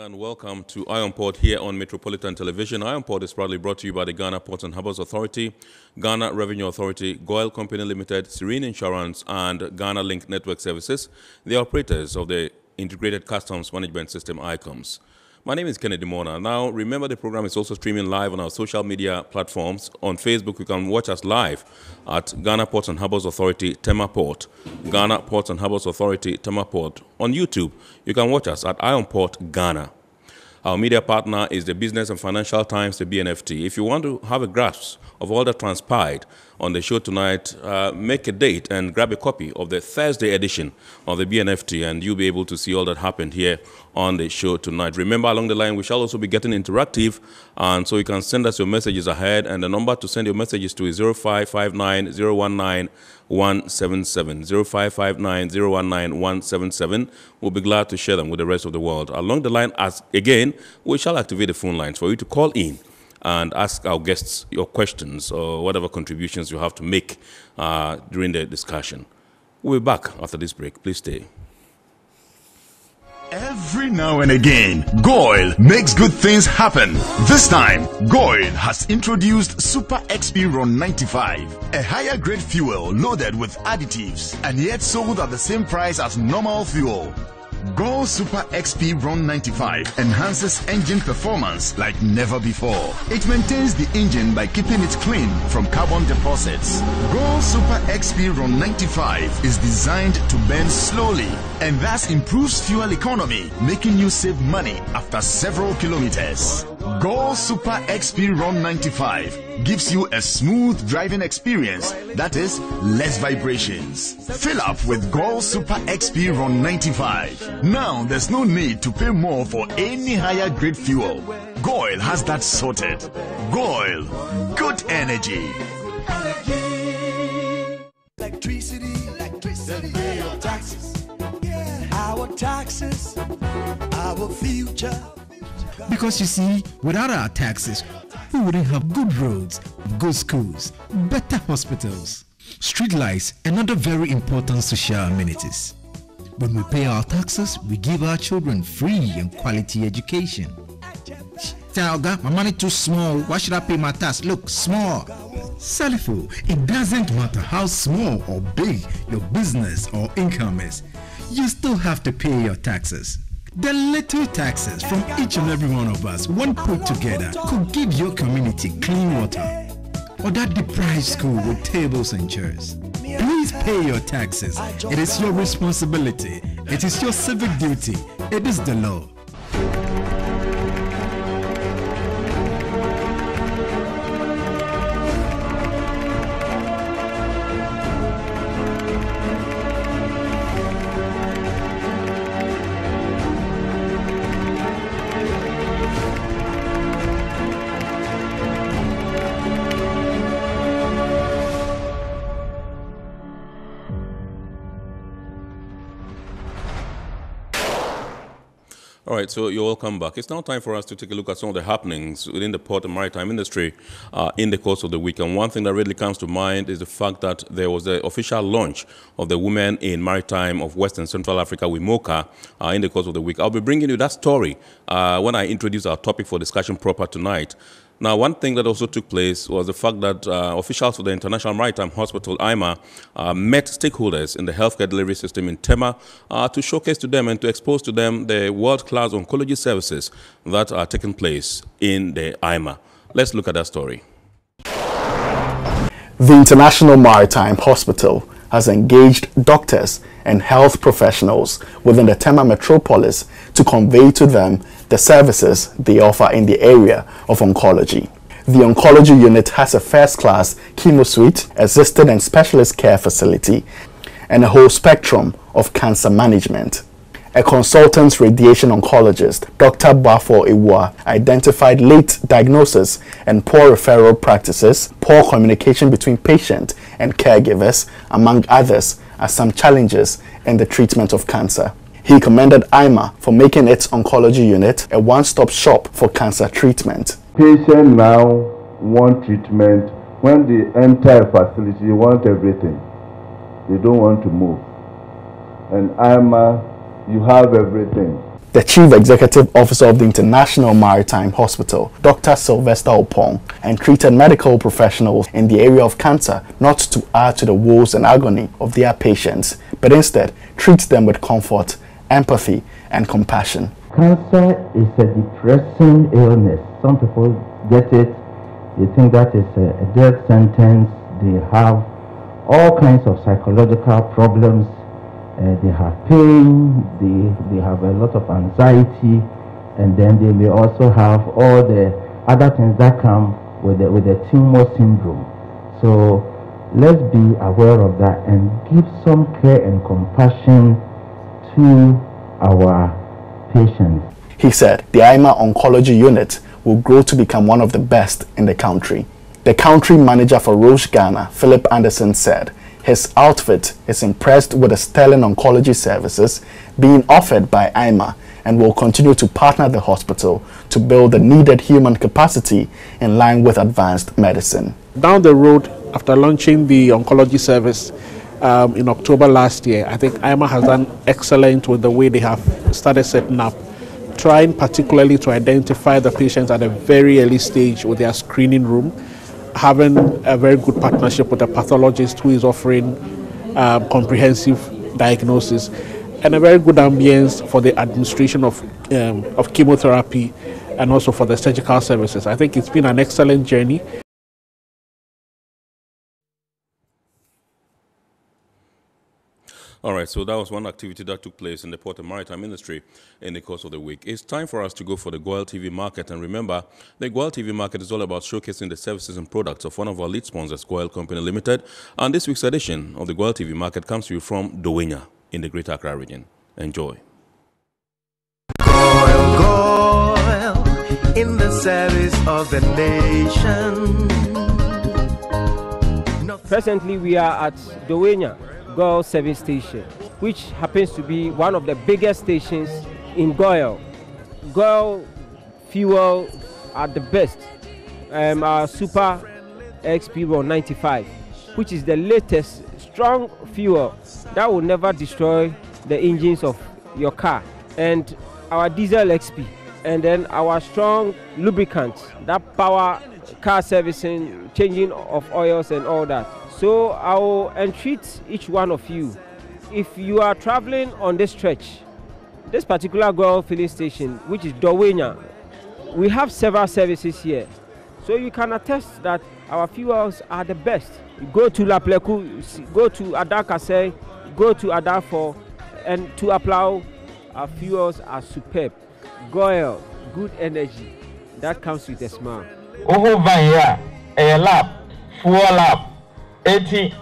and welcome to Iron Port here on Metropolitan Television. Iron Port is proudly brought to you by the Ghana Ports and Harbours Authority, Ghana Revenue Authority, Goyle Company Limited, Serene Insurance, and Ghana Link Network Services, the operators of the Integrated Customs Management System, ICOMS. My name is Kennedy Mona. Now, remember the program is also streaming live on our social media platforms. On Facebook, you can watch us live at Ghana Ports and Harbours Authority, Tema Port, Ghana Ports and Harbours Authority, Tema Port. On YouTube, you can watch us at Iron Port, Ghana. Our media partner is the Business and Financial Times, the BNFT. If you want to have a grasp of all that transpired on the show tonight, make a date and grab a copy of the Thursday edition of the BNFT, and you'll be able to see all that happened here on the show tonight. Remember, along the line, we shall also be getting interactive, and so you can send us your messages ahead, and the number to send your messages to is 0559 019 177. 0559 019 177. We'll be glad to share them with the rest of the world. Along the line, as again, we shall activate the phone lines for you to call in and ask our guests your questions or whatever contributions you have to make during the discussion. We'll be back after this break. Please stay. Every now and again, Goyle makes good things happen. This time, Goyle has introduced Super XP Ron 95, a higher grade fuel loaded with additives and yet sold at the same price as normal fuel. Goyle Super XP Ron 95 enhances engine performance like never before. It maintains the engine by keeping it clean from carbon deposits. Goyle Super XP Ron 95 is designed to burn slowly and thus improves fuel economy, making you save money after several kilometers. Goyle Super XP Ron 95 gives you a smooth driving experience, that is, less vibrations. Fill up with Goyle Super XP Ron 95. Now there's no need to pay more for any higher grade fuel. Goyle has that sorted. Goyle, good energy. Electricity, then pay your taxes. Our taxes, our future. Because you see, without our taxes, we wouldn't have good roads, good schools, better hospitals, street lights, and other very important social amenities. When we pay our taxes, we give our children free and quality education. Tell God, my money too small. Why should I pay my tax? Look, small. Salifo, it doesn't matter how small or big your business or income is. You still have to pay your taxes. The little taxes from each and every one of us, when put together, could give your community clean water or that deprived school with tables and chairs. Please pay your taxes. It is your responsibility. It is your civic duty. It is the law. All right, so you're welcome back. It's now time for us to take a look at some of the happenings within the port and maritime industry in the course of the week. And one thing that really comes to mind is the fact that there was the official launch of the Women in Maritime of West and Central Africa, WIMOCA, in the course of the week. I'll be bringing you that story when I introduce our topic for discussion proper tonight. Now, one thing that also took place was the fact that officials of the International Maritime Hospital, IMaH, met stakeholders in the healthcare delivery system in Tema to showcase to them and to expose to them the world-class oncology services that are taking place in the IMaH. Let's look at that story. The International Maritime Hospital has engaged doctors and health professionals within the Tema metropolis to convey to them the services they offer in the area of oncology. The oncology unit has a first-class chemo suite, assisted and specialist care facility, and a whole spectrum of cancer management. A consultant radiation oncologist, Dr. Bafo Iwa, identified late diagnosis and poor referral practices, poor communication between patient and caregivers, among others, as some challenges in the treatment of cancer. He commended IMaH for making its oncology unit a one-stop shop for cancer treatment. Patients now want treatment. When they enter a facility, they want everything. They don't want to move. And IMaH, you have everything. The Chief Executive Officer of the International Maritime Hospital, Dr. Sylvester Opong, entreated medical professionals in the area of cancer not to add to the woes and agony of their patients, but instead treat them with comfort, empathy, and compassion. Cancer is a depressing illness. Some people get it, they think that is a death sentence, they have all kinds of psychological problems. They have pain, they have a lot of anxiety, and then they may also have all the other things that come with the tumor syndrome. So let's be aware of that and give some care and compassion to our patients. He said the IMaH Oncology Unit will grow to become one of the best in the country. The country manager for Roche Ghana, Philip Anderson, said his outfit is impressed with the sterling oncology services being offered by IMaH and will continue to partner the hospital to build the needed human capacity in line with advanced medicine. Down the road, after launching the oncology service in October last year, I think IMaH has done excellent with the way they have started setting up, trying particularly to identify the patients at a very early stage with their screening room, having a very good partnership with a pathologist who is offering comprehensive diagnosis, and a very good ambience for the administration of chemotherapy and also for the surgical services. I think it's been an excellent journey. All right, so that was one activity that took place in the port and maritime industry in the course of the week. It's time for us to go for the Goil TV market. And remember, the Goil TV market is all about showcasing the services and products of one of our lead sponsors, Goil Company Limited. And this week's edition of the Goil TV market comes to you from Dowenya in the Greater Accra region. Enjoy. Goil, in the service of the nation. Presently, we are at Dowenya Goil service station, which happens to be one of the biggest stations in Goil. Goil fuel are the best. Our Super XP 95, which is the latest strong fuel that will never destroy the engines of your car, and our Diesel XP, and then our strong lubricant that power car servicing, changing of oils and all that. So I will entreat each one of you, if you are traveling on this stretch, this particular Goil filling station, which is Dowenya, we have several services here. So you can attest that our fuels are the best. You go to La Pleku, go to Adakase, go to Adafo, and to Aplau, our fuels are superb. Goil, good energy, that comes with a smile. Vanya, a lab, fuel lab. 80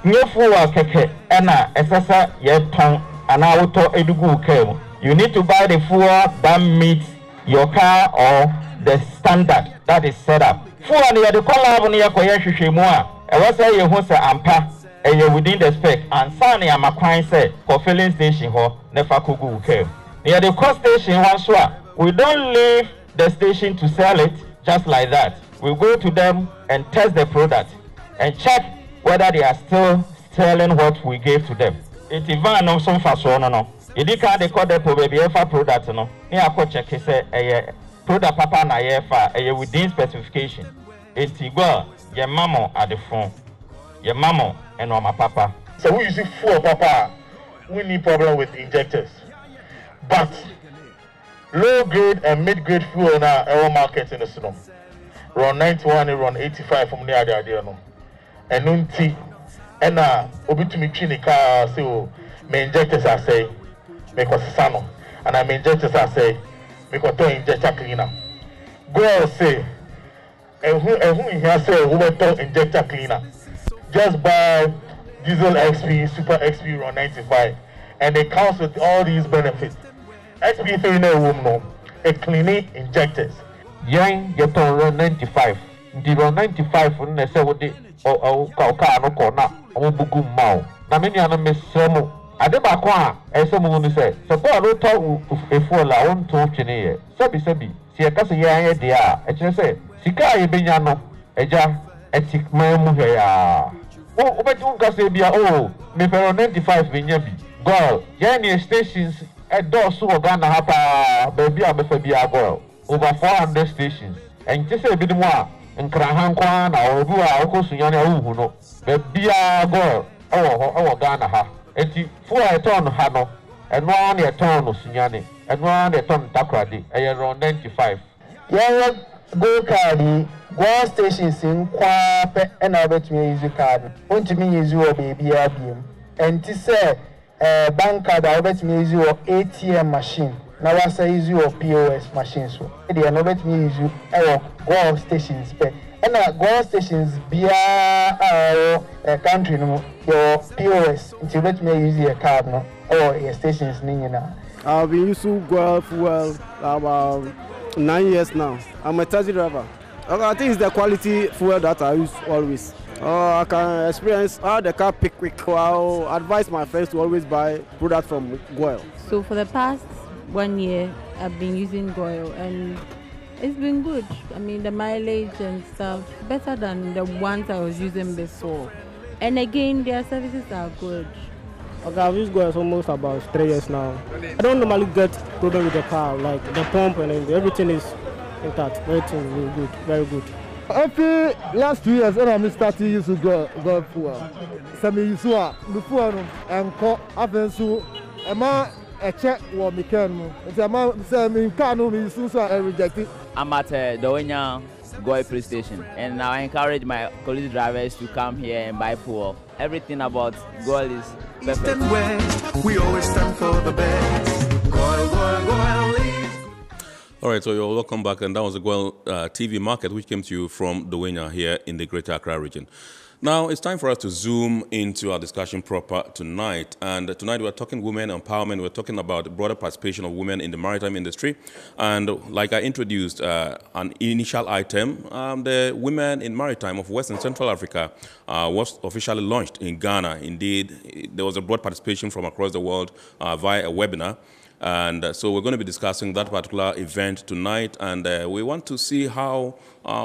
new fuel keke ena esasa yeton ana auto edugu kem. You need to buy the fuel that meets your car or the standard that is set up. Fuel ni the collab ni yakoye hwehwemu a e wasa ye hu se ampa e within the spec and sane amakwan say for filling station ho nefa kugu kem. Near the cost station once we don't leave the station to sell it just like that. We go to them and test the product and check whether they are still selling what we gave to them. It's even no some faso no. You can't call the baby product no. Ni ako check say a product papa na yefa a within specification. It's go your mama at the phone. Your mama and my papa. So we use it for papa. We need problem with injectors. But low grade and mid grade fuel in our market in the snow. Around 91 and around 85 from the idea no. And nunti and obi to me clinical so me injectors I say make us sano and I injectors I say make us to injector cleaner. Go say and who here say who to injector cleaner. Just buy Diesel XP, Super XP around 95 and it comes with all these benefits. XP 3 no a cleaning injectors. Yang get around 95. The around 95 when they say what they car no corner, bugu mao. Na many are mesemo. Adebakwa, esomu say, suppose no talk a fool la on to chene. Sabi, see a cassa ya dia, a say, Sika Yebiano, Eja, etic mamu here. Oh, but you can say, oh, me for 95 Vinyabi. Goil, Yanni stations a door so Ghana hapa baby a befa bi agora over 400 stations and just say bi dem a nkrahan kwa na obi a okosunya na uhu no baby agora oh Ghana ha enti fo a ton ha no eno an e ton no sunyane eno an e ton takrade e around 95 yeah go card go stations in kwa pe na betumi use card ontimi use o baby abiem enti say bank card I bet me use your ATM machine. Now I say use your POS machine. So they are not bet me use go stations. And go stations be a country no your POS. Until bet me use your card no or your stations now. I've been using Go fuel about 9 years now. I'm a taxi driver. I think it's the quality fuel that I use always. I can experience how the car pick quick. I'll advise my friends to always buy products from Goil. So for the past 1 year, I've been using Goil and it's been good. I mean, the mileage and stuff, better than the ones I was using before. And again, their services are good. Okay, I've used Goil almost about 3 years now. I don't normally get problem with the car, like the pump and everything is intact. Everything is really good, very good. After last 2 years, I started to use Go fuel. Some use before and call Avensu. A check what we can. It's a man saying, can't use I reject it. I'm at Doenya Go Free Station, and now I encourage my colleague drivers to come here and buy fuel. Everything about Go is perfect. We always stand for the best. Go. All right, so you're welcome back, and that was the Goil TV market, which came to you from Doenya here in the Greater Accra region. Now, it's time for us to zoom into our discussion proper tonight. And tonight we're talking women empowerment. We're talking about the broader participation of women in the maritime industry. And like I introduced an initial item, the Women in Maritime of West and Central Africa was officially launched in Ghana. Indeed, there was a broad participation from across the world via a webinar. And so we're going to be discussing that particular event tonight, and we want to see how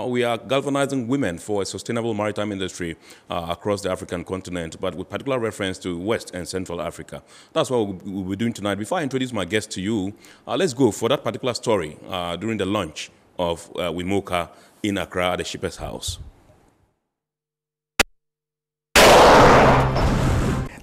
we are galvanizing women for a sustainable maritime industry across the African continent, but with particular reference to West and Central Africa. That's what we'll be doing tonight. Before I introduce my guest to you, let's go for that particular story during the launch of IMaH in Accra at the Shippers House.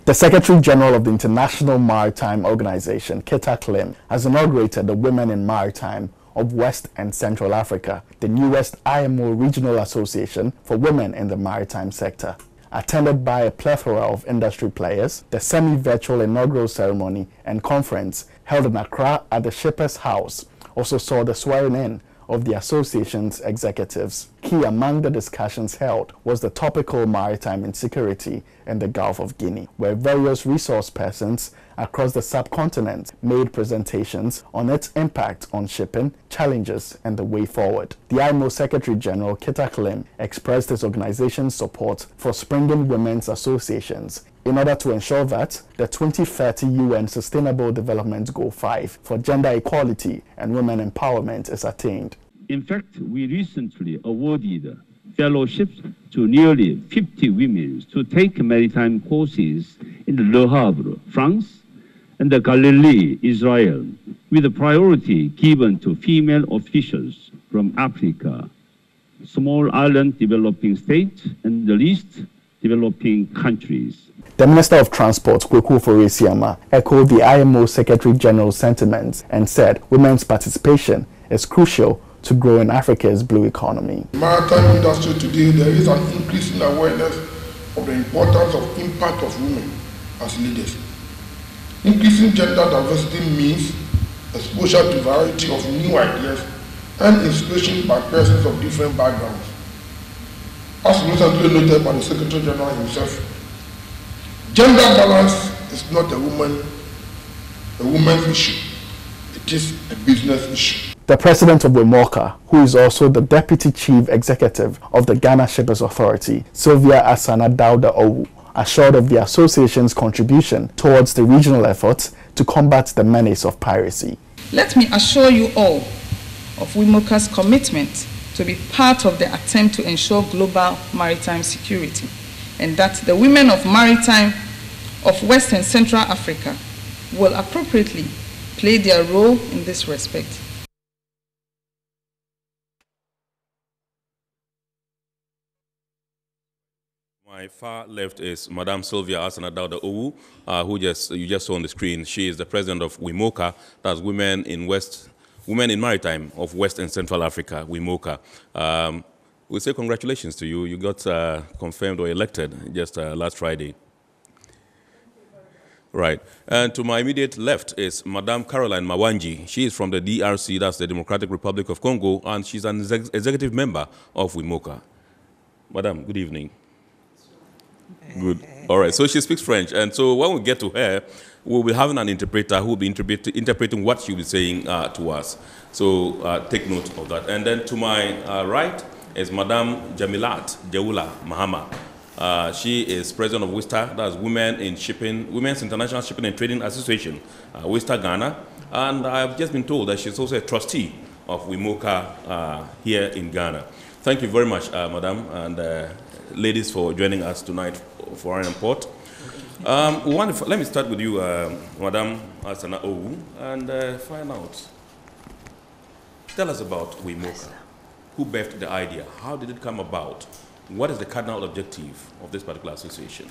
The Secretary General of the International Maritime Organization, Kita Klim, has inaugurated the Women in Maritime of West and Central Africa, the newest IMO regional association for women in the maritime sector. Attended by a plethora of industry players, the semi-virtual inaugural ceremony and conference held in Accra at the Shippers House also saw the swearing-in of the association's executives. Key among the discussions held was the topical maritime insecurity in the Gulf of Guinea, where various resource persons across the subcontinent made presentations on its impact on shipping, challenges, and the way forward. The IMO Secretary General Kita Klim expressed his organization's support for springing women's associations in order to ensure that the 2030 UN Sustainable Development Goal 5 for gender equality and women empowerment is attained. In fact, we recently awarded fellowships to nearly 50 women to take maritime courses in Le Havre, France, and the Galilee, Israel, with a priority given to female officials from Africa, small island developing states, and the least developing countries. The Minister of Transport, Kweku Foresiama, echoed the IMO Secretary General's sentiments and said women's participation is crucial to growing Africa's blue economy. In the maritime industry today, there is an increasing awareness of the importance of impact of women as leaders. Increasing gender diversity means exposure to a variety of new ideas and inspiration by persons of different backgrounds. As recently noted by the Secretary General himself, gender balance is not a woman's issue. It is a business issue. The president of IMaH, who is also the deputy chief executive of the Ghana Shippers Authority, Sylvia Asana Dauda Owu, assured of the association's contribution towards the regional efforts to combat the menace of piracy. Let me assure you all of IMaH's commitment to be part of the attempt to ensure global maritime security, and that the women of maritime of West and Central Africa will appropriately play their role in this respect. My far left is Madame Sylvia Asana-Dauda Owu, who you just saw on the screen. She is the president of IMaH, that's Women in Maritime of West and Central Africa, IMaH. We say congratulations to you. You got confirmed or elected just last Friday. Right. And to my immediate left is Madame Caroline Mawanji. She is from the DRC, that's the Democratic Republic of Congo, and she's an executive member of IMaH. Madame, good evening. Good. All right. So she speaks French. And so when we get to her, we'll be having an interpreter who will be interpreting what she'll be saying to us. So take note of that. And then to my right is Madame Jamilat Jeula Mahama. She is president of WISTA, that's Women's International Shipping and Trading Association, WISTA Ghana. And I've just been told that she's also a trustee of IMaH here in Ghana. Thank you very much, Madam, and ladies, for joining us tonight for our report. Let me start with you, Madam Asana Owu, and find out. Tell us about IMaH. Who birthed the idea? How did it come about? What is the cardinal objective of this particular association?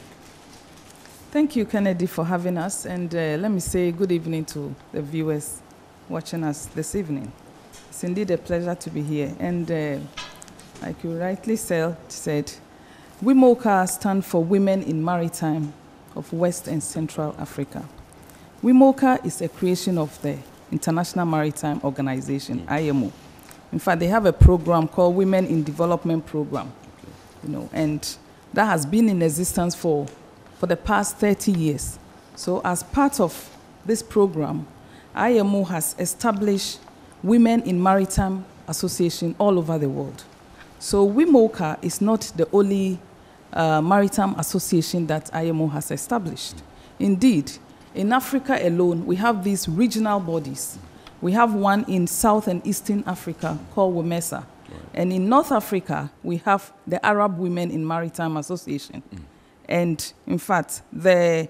Thank you, Kennedy, for having us. And let me say good evening to the viewers watching us this evening. It's indeed a pleasure to be here. And like you rightly said, IMaH stands for Women in Maritime of West and Central Africa. IMaH is a creation of the International Maritime Organization, IMO. In fact, they have a program called Women in Development Program, and that has been in existence for the past 30 years. So as part of this program, IMO has established Women in Maritime Association all over the world. So IMaH is not the only maritime association that IMO has established. Indeed, in Africa alone, we have these regional bodies. We have one in South and Eastern Africa called WOMESA. Right. And in North Africa, we have the Arab Women in Maritime Association. And in fact, the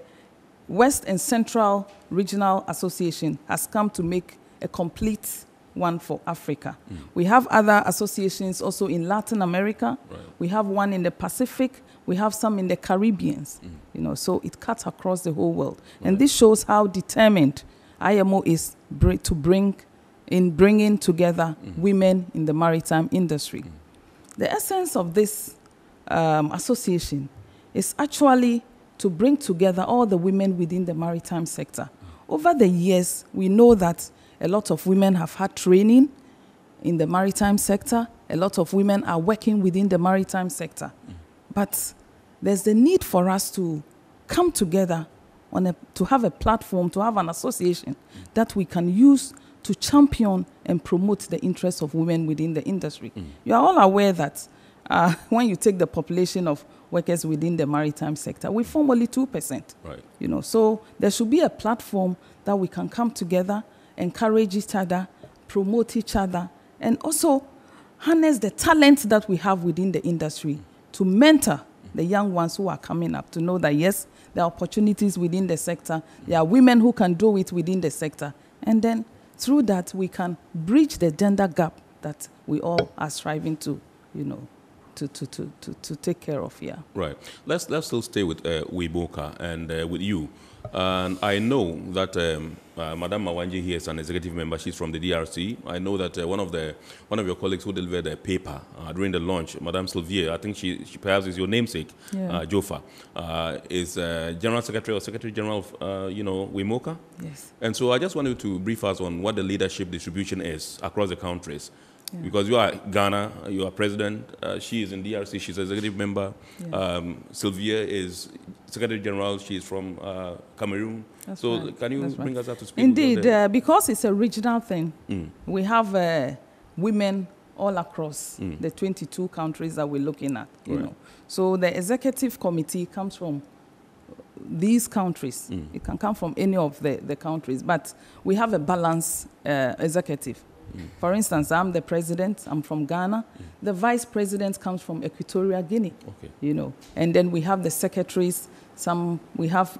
West and Central Regional Association has come to make a complete one for Africa. We have other associations also in Latin America. Right. We have one in the Pacific. We have some in the Caribbean. So it cuts across the whole world. Right. And this shows how determined IMO is to bringing together women in the maritime industry. The essence of this association is actually to bring together all the women within the maritime sector. Over the years, we know that a lot of women have had training in the maritime sector. A lot of women are working within the maritime sector. But there's the need for us to come together to have a platform, to have an association that we can use to champion and promote the interests of women within the industry. You are all aware that when you take the population of workers within the maritime sector, we form only 2%. Right. So there should be a platform that we can come together, encourage each other, promote each other, and also harness the talent that we have within the industry to mentor the young ones who are coming up, to know that, yes, there are opportunities within the sector, there are women who can do it within the sector, and then through that we can bridge the gender gap that we all are striving to, to take care of here. Right. Let's still stay with IMaH and with you. And I know that Madame Mawanji here is an executive member. She's from the DRC. I know that one of your colleagues who delivered a paper during the launch, Madame Sylvia, I think she perhaps is your namesake, Jofa, is General Secretary or Secretary General of IMaH. Yes. And so I just wanted to brief us on what the leadership distribution is across the countries. Yeah. Because you are Ghana, you are president, she is in DRC, she's an executive member. Yeah. Sylvia is Secretary General, she is from Cameroon. That's so right. Can you bring us up to speed? Indeed, because it's a regional thing, we have women all across the 22 countries that we're looking at. You know. So the executive committee comes from these countries. It can come from any of the countries, but we have a balanced executive. For instance, I'm the president, I'm from Ghana. The vice president comes from Equatorial Guinea, and then we have the secretaries, we have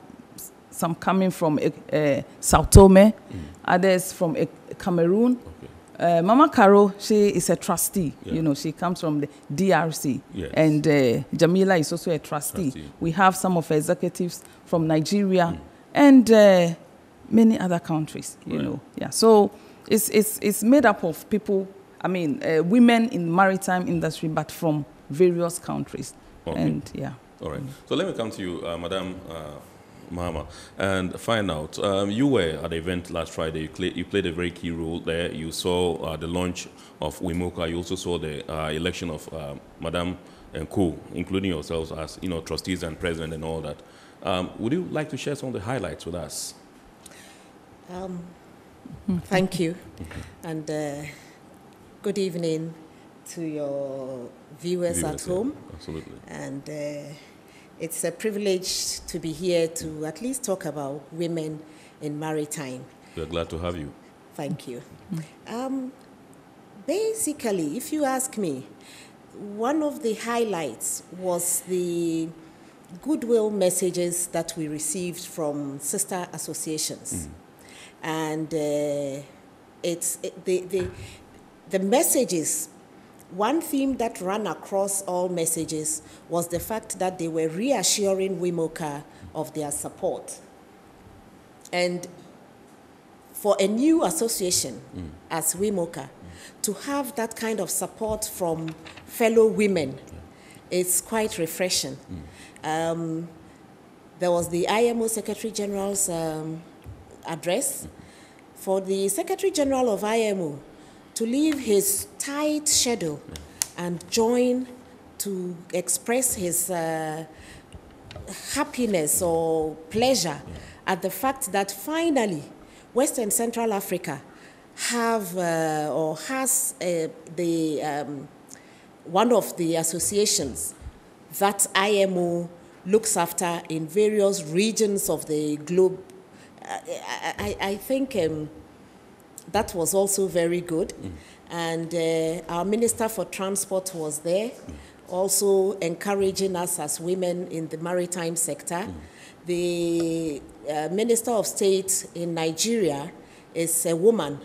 some coming from Sao Tome, others from Cameroon. Okay. Mama Caro, she is a trustee. You know, she comes from the DRC. Yes. And Jamila is also a trustee. We have some of executives from Nigeria and many other countries, you know. Yeah. So it's made up of people, I mean, women in the maritime industry, but from various countries. Okay. And yeah. All right. So let me come to you, Madam Mahama, and find out. You were at the event last Friday. You played a very key role there. You saw the launch of IMaH. You also saw the election of Madam Nko, including yourselves as trustees and president and all that. Would you like to share some of the highlights with us? Thank you, and good evening to your viewers at home. Absolutely. And it's a privilege to be here to at least talk about women in maritime. We're glad to have you. Thank you. Basically, if you ask me, one of the highlights was the goodwill messages that we received from sister associations. And the messages, one theme that ran across all messages was the fact that they were reassuring IMaH of their support. And for a new association as IMaH, to have that kind of support from fellow women, it's quite refreshing. There was the IMO Secretary General's address. For the Secretary General of IMO to leave his tight schedule and join to express his happiness or pleasure at the fact that finally West and Central Africa have or has one of the associations that IMO looks after in various regions of the globe. I think that was also very good. And our Minister for Transport was there, also encouraging us as women in the maritime sector. The Minister of State in Nigeria is a woman,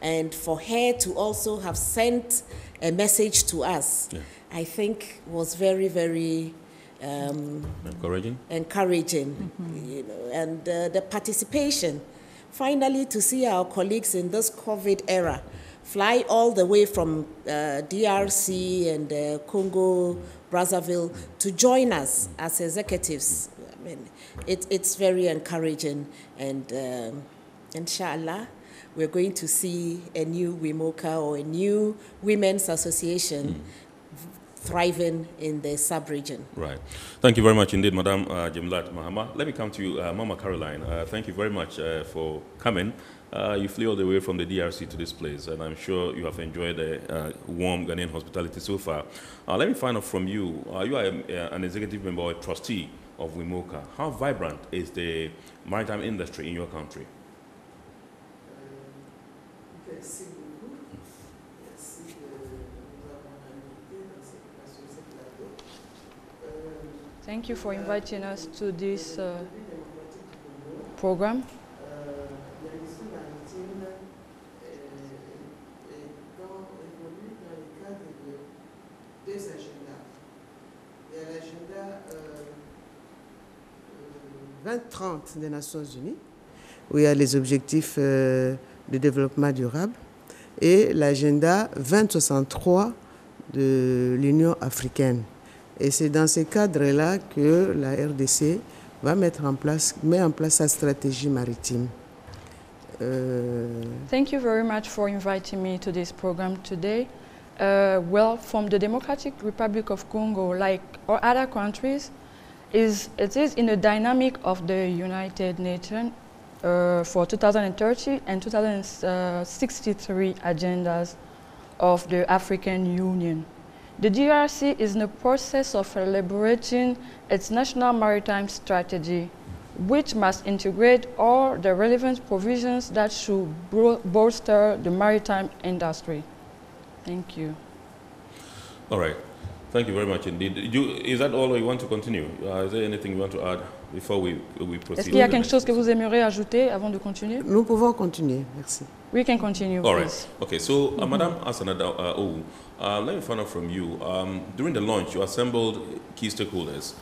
and for her to also have sent a message to us, I think was very, very encouraging. You know, and the participation, finally to see our colleagues in this COVID era fly all the way from DRC and Congo, Brazzaville to join us as executives. I mean, it's very encouraging, and inshallah, we're going to see a new IMaH or a new women's association thriving in the sub-region. Right. Thank you very much indeed, Madam Jamilat Mahama. Let me come to you, Mama Caroline. Thank you very much for coming. You flew all the way from the DRC to this place, and I'm sure you have enjoyed the warm Ghanaian hospitality so far. Let me find out from you. You are an executive member or a trustee of IMaH. How vibrant is the maritime industry in your country? Thank you for inviting us to this program. des Nations Unies, où il y a les objectifs de développement durable, et l'agenda 2063 de l'Union africaine. Et c'est dans ces cadres-là que la RDC met en place sa stratégie maritime. Thank you very much for inviting me to this program today. Well, from the Democratic Republic of Congo, like all other countries, it is in the dynamic of the United Nations for 2030 and 2063 agendas of the African Union. The DRC is in the process of elaborating its national maritime strategy, which must integrate all the relevant provisions that should bolster the maritime industry. Thank you. All right. Thank you very much indeed. Is that all or you want to continue? Is there anything you want to add before we proceed? Est-ce qu'il y a quelque chose que vous aimeriez ajouter avant de continuer? Nous pouvons continuer, merci. We can continue, All please. right. Okay, so Madam Asanada, let me find out from you. During the launch, you assembled key stakeholders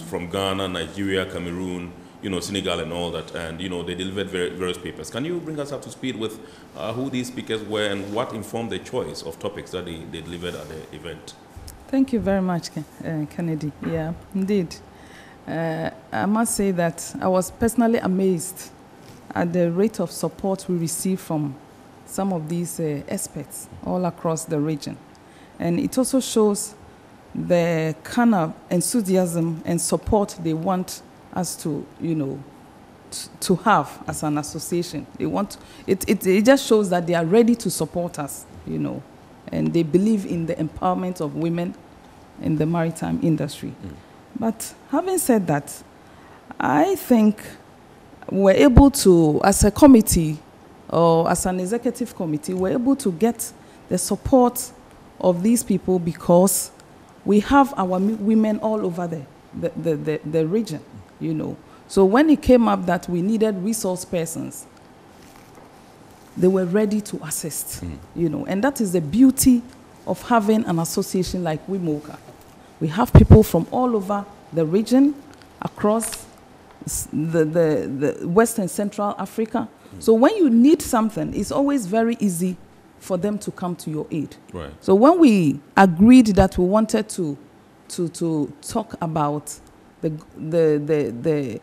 from Ghana, Nigeria, Cameroon, Senegal and all that, and, they delivered various papers. Can you bring us up to speed with who these speakers were and what informed the choice of topics that they delivered at the event? Thank you very much, Kennedy. Yeah, indeed. I must say that I was personally amazed at the rate of support we received from some of these experts all across the region. And it also shows the kind of enthusiasm and support they want us to, to have as an association. They want, it just shows that they are ready to support us, and they believe in the empowerment of women in the maritime industry. But having said that, I think we're able to, as a committee or as an executive committee, we're able to get the support of these people because we have our women all over the region, So when it came up that we needed resource persons, they were ready to assist, and that is the beauty of having an association like IMaH. We have people from all over the region, across the West and Central Africa. So when you need something, it's always very easy for them to come to your aid. Right. So when we agreed that we wanted to talk about the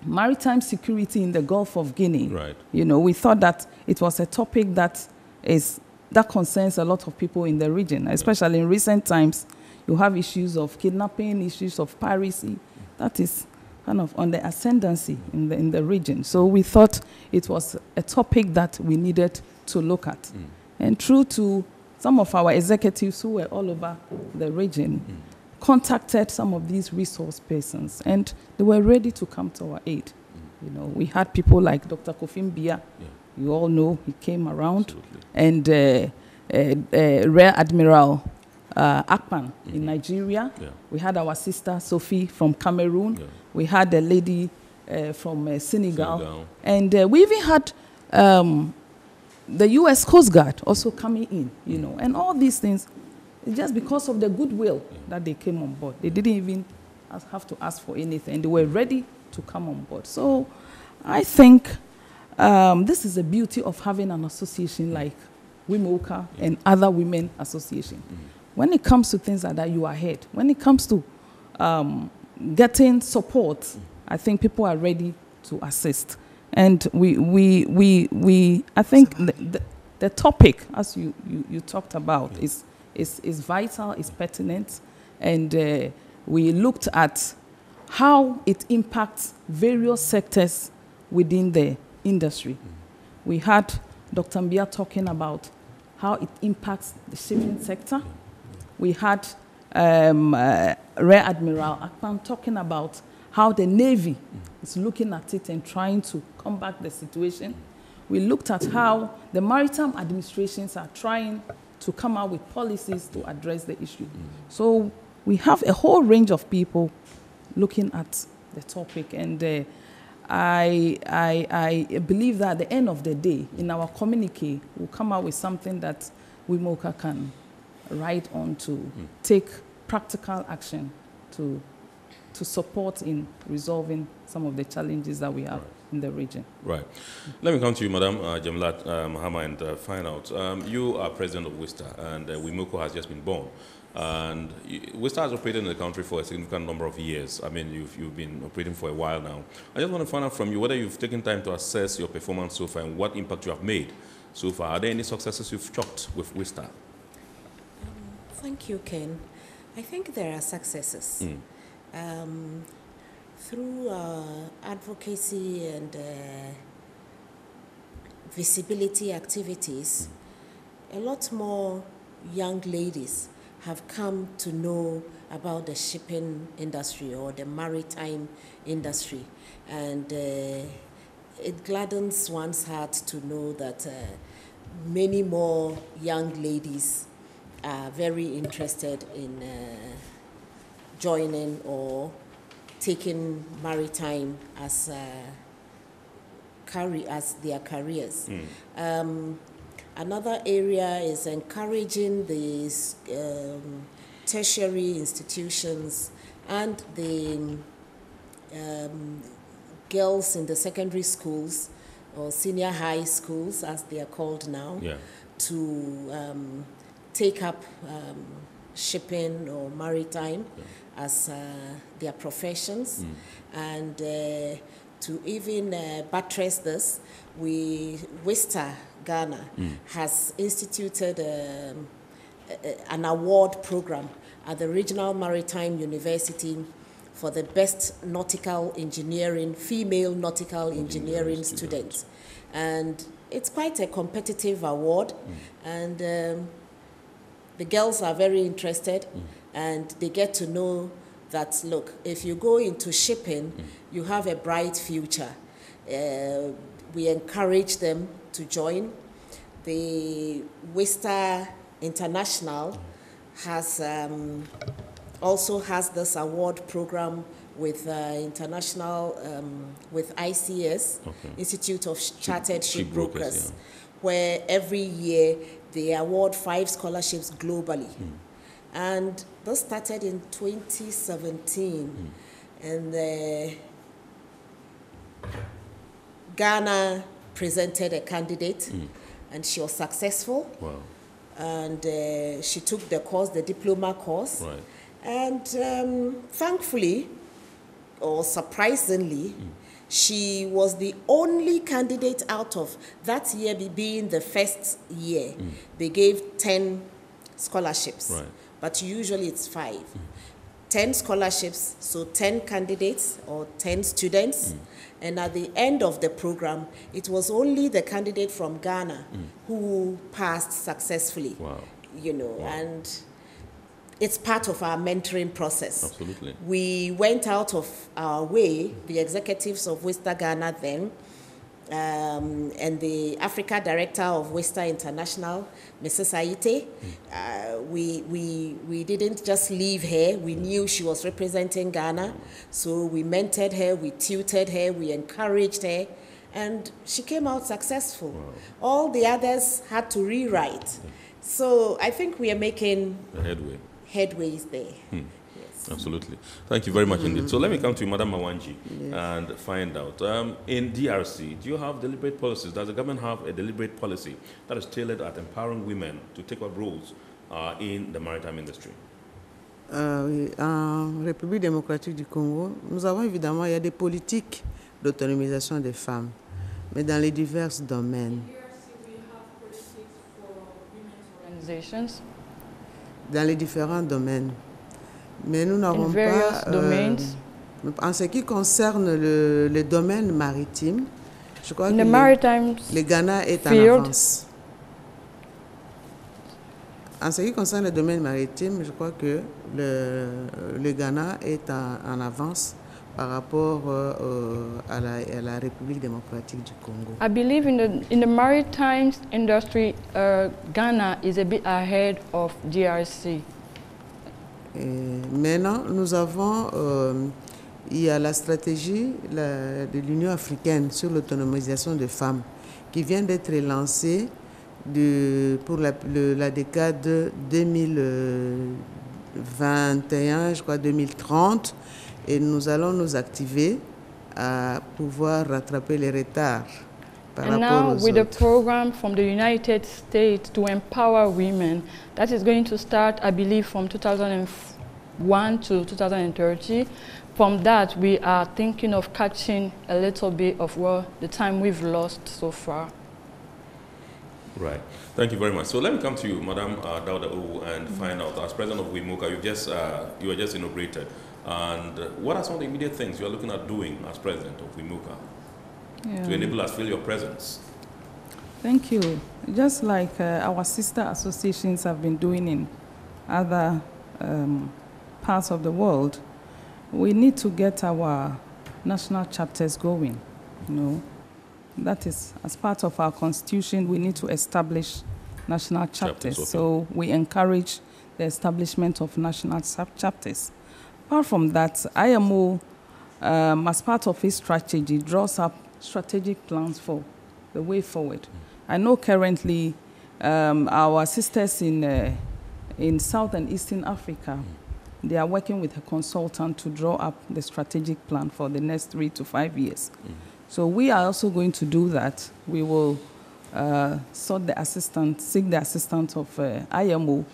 maritime security in the Gulf of Guinea, right. We thought that it was a topic that concerns a lot of people in the region, especially in recent times. You have issues of kidnapping, issues of piracy. That is kind of on the ascendancy in the region. So we thought it was a topic that we needed to look at. And true to some of our executives who were all over the region, contacted some of these resource persons, and they were ready to come to our aid. We had people like Dr. Kofi Mbia. You all know he came around. Absolutely. And Rear Admiral Akpan in Nigeria. We had our sister Sophie from Cameroon. We had a lady from Senegal. And we even had the U.S. Coast Guard also coming in, and all these things, just because of the goodwill that they came on board. They didn't even have to ask for anything. They were ready to come on board. So I think this is the beauty of having an association like IMaH and other women associations. When it comes to things like that, you are ahead. When it comes to getting support, I think people are ready to assist. And I think the topic, as you talked about, is vital, is pertinent, and we looked at how it impacts various sectors within the industry. We had Dr. Mbia talking about how it impacts the shipping sector. We had Rear Admiral Akpan talking about how the Navy is looking at it and trying to combat the situation. We looked at how the maritime administrations are trying to come out with policies to address the issue. So we have a whole range of people looking at the topic, and I believe that at the end of the day, in our communique, we'll come out with something that IMaH can ride on to take practical action to support in resolving some of the challenges that we have in the region. Right. Let me come to you, Madam Jamlat Mahama, and find out. You are president of WISTA, and IMaH has just been born. And WISTA has operated in the country for a significant number of years. I mean, you've been operating for a while now. I just want to find out from you whether you've taken time to assess your performance so far and what impact you have made so far. Are there any successes you've chalked with WISTA? Thank you, Ken. I think there are successes. Through advocacy and visibility activities, a lot more young ladies have come to know about the shipping industry or the maritime industry. And it gladdens one's heart to know that many more young ladies are very interested in joining or taking maritime as their careers. Another area is encouraging these tertiary institutions and the girls in the secondary schools or senior high schools, as they are called now, to take up shipping or maritime as their professions. And to even buttress this, WISTA Ghana has instituted an award program at the Regional Maritime University for the best nautical engineering, female nautical engineering students. And it's quite a competitive award, and the girls are very interested, and they get to know that, look, if you go into shipping, you have a bright future. We encourage them to join. The WISTA International has also has this award program with international, with ICS, Institute of Chartered Shipbrokers, where every year they award 5 scholarships globally. And this started in 2017, and Ghana presented a candidate, and she was successful. Wow. And she took the course, the diploma course. Right. And thankfully, or surprisingly, she was the only candidate out of that year, being the first year. They gave 10 scholarships, Right. but usually it's 5. 10 scholarships, so 10 candidates or 10 students. And at the end of the program, it was only the candidate from Ghana who passed successfully. Wow. You know, and it's part of our mentoring process. Absolutely. We went out of our way, the executives of WISTA Ghana then, and the Africa Director of WISTA International, Mrs. Aite. We didn't just leave her. We knew she was representing Ghana, so we mentored her, we tutored her, we encouraged her, and she came out successful. Wow. All the others had to rewrite. So I think we are making headways there. Absolutely. Thank you very much indeed. So let me come to you, Madam Mawanji, and find out. In DRC, do you have deliberate policies? Does the government have a deliberate policy that is tailored at empowering women to take up roles in the maritime industry? Oui, en République démocratique du Congo, nous avons évidemment, il y a des politiques d'autonomisation des femmes, mais dans les divers domaines. Dans les différents domaines. Mais nous n'avons pas, en ce qui concerne le domaine maritime, je crois que le Ghana est en avance. En ce qui concerne le domaine maritime, je crois que le Ghana est en avance par rapport à la République démocratique du Congo. I believe in the maritime industry, Ghana is a bit ahead of DRC. Maintenant, nous avons, il y a la stratégie de l'Union africaine sur l'autonomisation des femmes qui vient d'être lancée pour la décade 2021, je crois 2030, et nous allons nous activer à pouvoir rattraper les retards par And rapport now aux with the autres. program from the United States to empower women, that is going to start, I believe, from 2001 to 2030. From that, we are thinking of catching a little bit of the time we've lost so far. Right. Thank you very much. So let me come to you, Madam Dauda Owu, and find out, as president of IMaH, you were just inaugurated. And what are some of the immediate things you are looking at doing as president of IMaH to enable us to feel your presence? Thank you. Just like our sister associations have been doing in other parts of the world, we need to get our national chapters going, you know. That is, as part of our constitution, we need to establish national chapters. Okay. So we encourage the establishment of national chapters. Apart from that, IMO, as part of its strategy, draws up strategic plans for the way forward. I know currently our sisters in South and Eastern Africa, they are working with a consultant to draw up the strategic plan for the next 3 to 5 years. So we are also going to do that. We will seek the assistance of IMO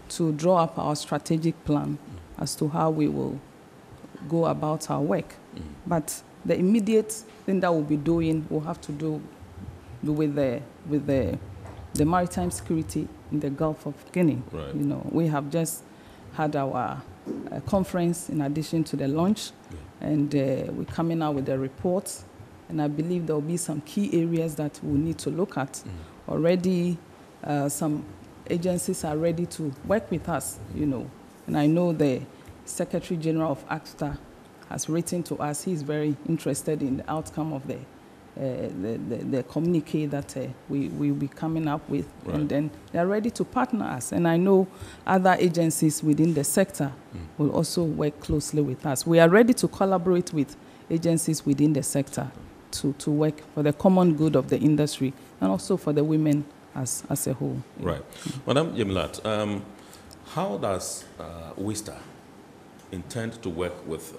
to draw up our strategic plan as to how we will go about our work. But the immediate thing that we'll be doing will have to do with the maritime security in the Gulf of Guinea. Right. You know, we have just had our conference in addition to the launch, and we're coming out with a report. And I believe there will be some key areas that we need to look at. Already, some agencies are ready to work with us, you know. And I know the Secretary General of ACTA has written to us. He's very interested in the outcome of the communique that we will be coming up with. Right. And then they're ready to partner us. And I know other agencies within the sector will also work closely with us. We are ready to collaborate with agencies within the sector to work for the common good of the industry and also for the women as a whole. Right. Madam Yemilat, how does WISTA intend to work with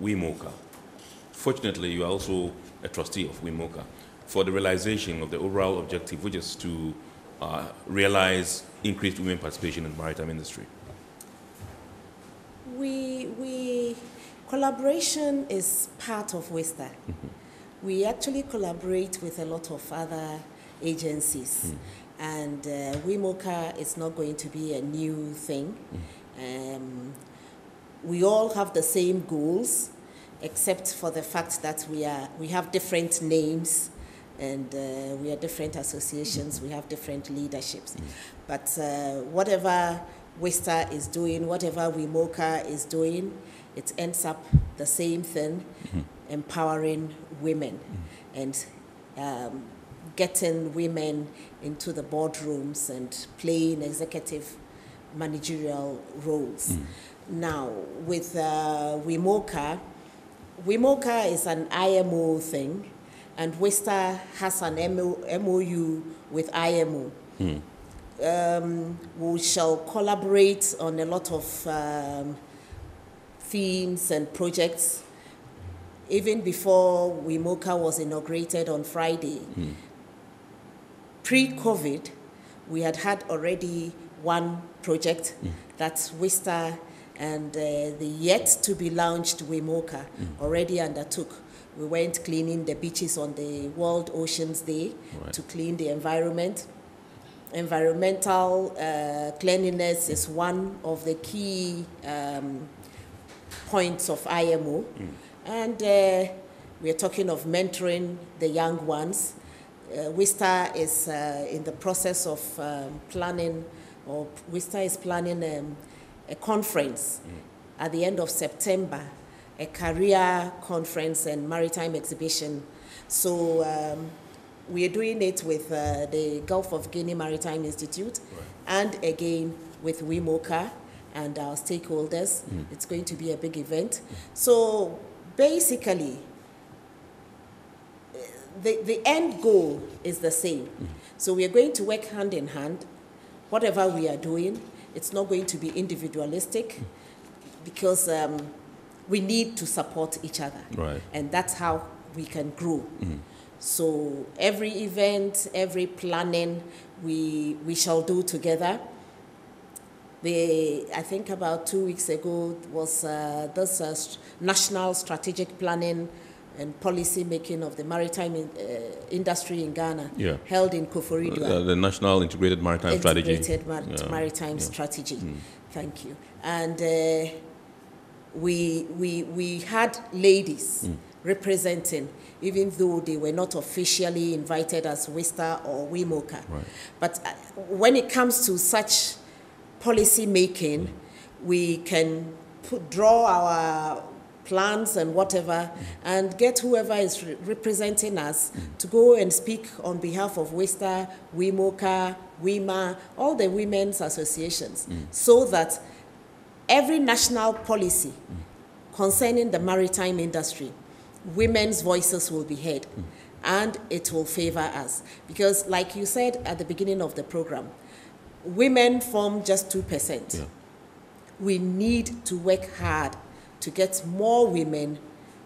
IMaH? Fortunately, you are also a trustee of IMaH for the realization of the overall objective, which is to realize increased women participation in the maritime industry. Collaboration is part of WISTA. We actually collaborate with a lot of other agencies, and IMaH is not going to be a new thing. We all have the same goals, except for the fact that we have different names, and we are different associations, we have different leaderships. But whatever WISTA is doing, whatever IMaH is doing, it ends up the same thing, empowering women and getting women into the boardrooms and playing executive managerial roles. Now, with IMaH is an IMO thing, and WISTA has an MOU with IMO. We shall collaborate on a lot of themes and projects. Even before IMaH was inaugurated on Friday, pre-COVID, we had already one project that WISTA and the yet-to-be-launched IMaH already undertook. We went cleaning the beaches on the World Oceans Day to clean the environment. Environmental cleanliness is one of the key points of IMO. And we are talking of mentoring the young ones. WISTA is in the process of planning, or WISTA is planning a conference at the end of September, a career conference and maritime exhibition. So we are doing it with the Gulf of Guinea Maritime Institute and again with IMaH and our stakeholders. It's going to be a big event. So basically, the end goal is the same. So we are going to work hand in hand. Whatever we are doing, it's not going to be individualistic because we need to support each other. Right. And that's how we can grow. So every event, every planning, we shall do together. I think about 2 weeks ago was this national strategic planning and policy making of the maritime industry in Ghana, held in Koforidua. The National Integrated Maritime Strategy. Integrated Maritime Strategy. Thank you. And we had ladies representing, even though they were not officially invited as WISTA or IMaH. But when it comes to such policy making, we can draw our plans and whatever, and get whoever is representing us to go and speak on behalf of WISTA, IMaH, IMaH, all the women's associations, so that every national policy concerning the maritime industry, women's voices will be heard, and it will favor us. Because like you said at the beginning of the program, women form just 2%. Yeah. We need to work hard to get more women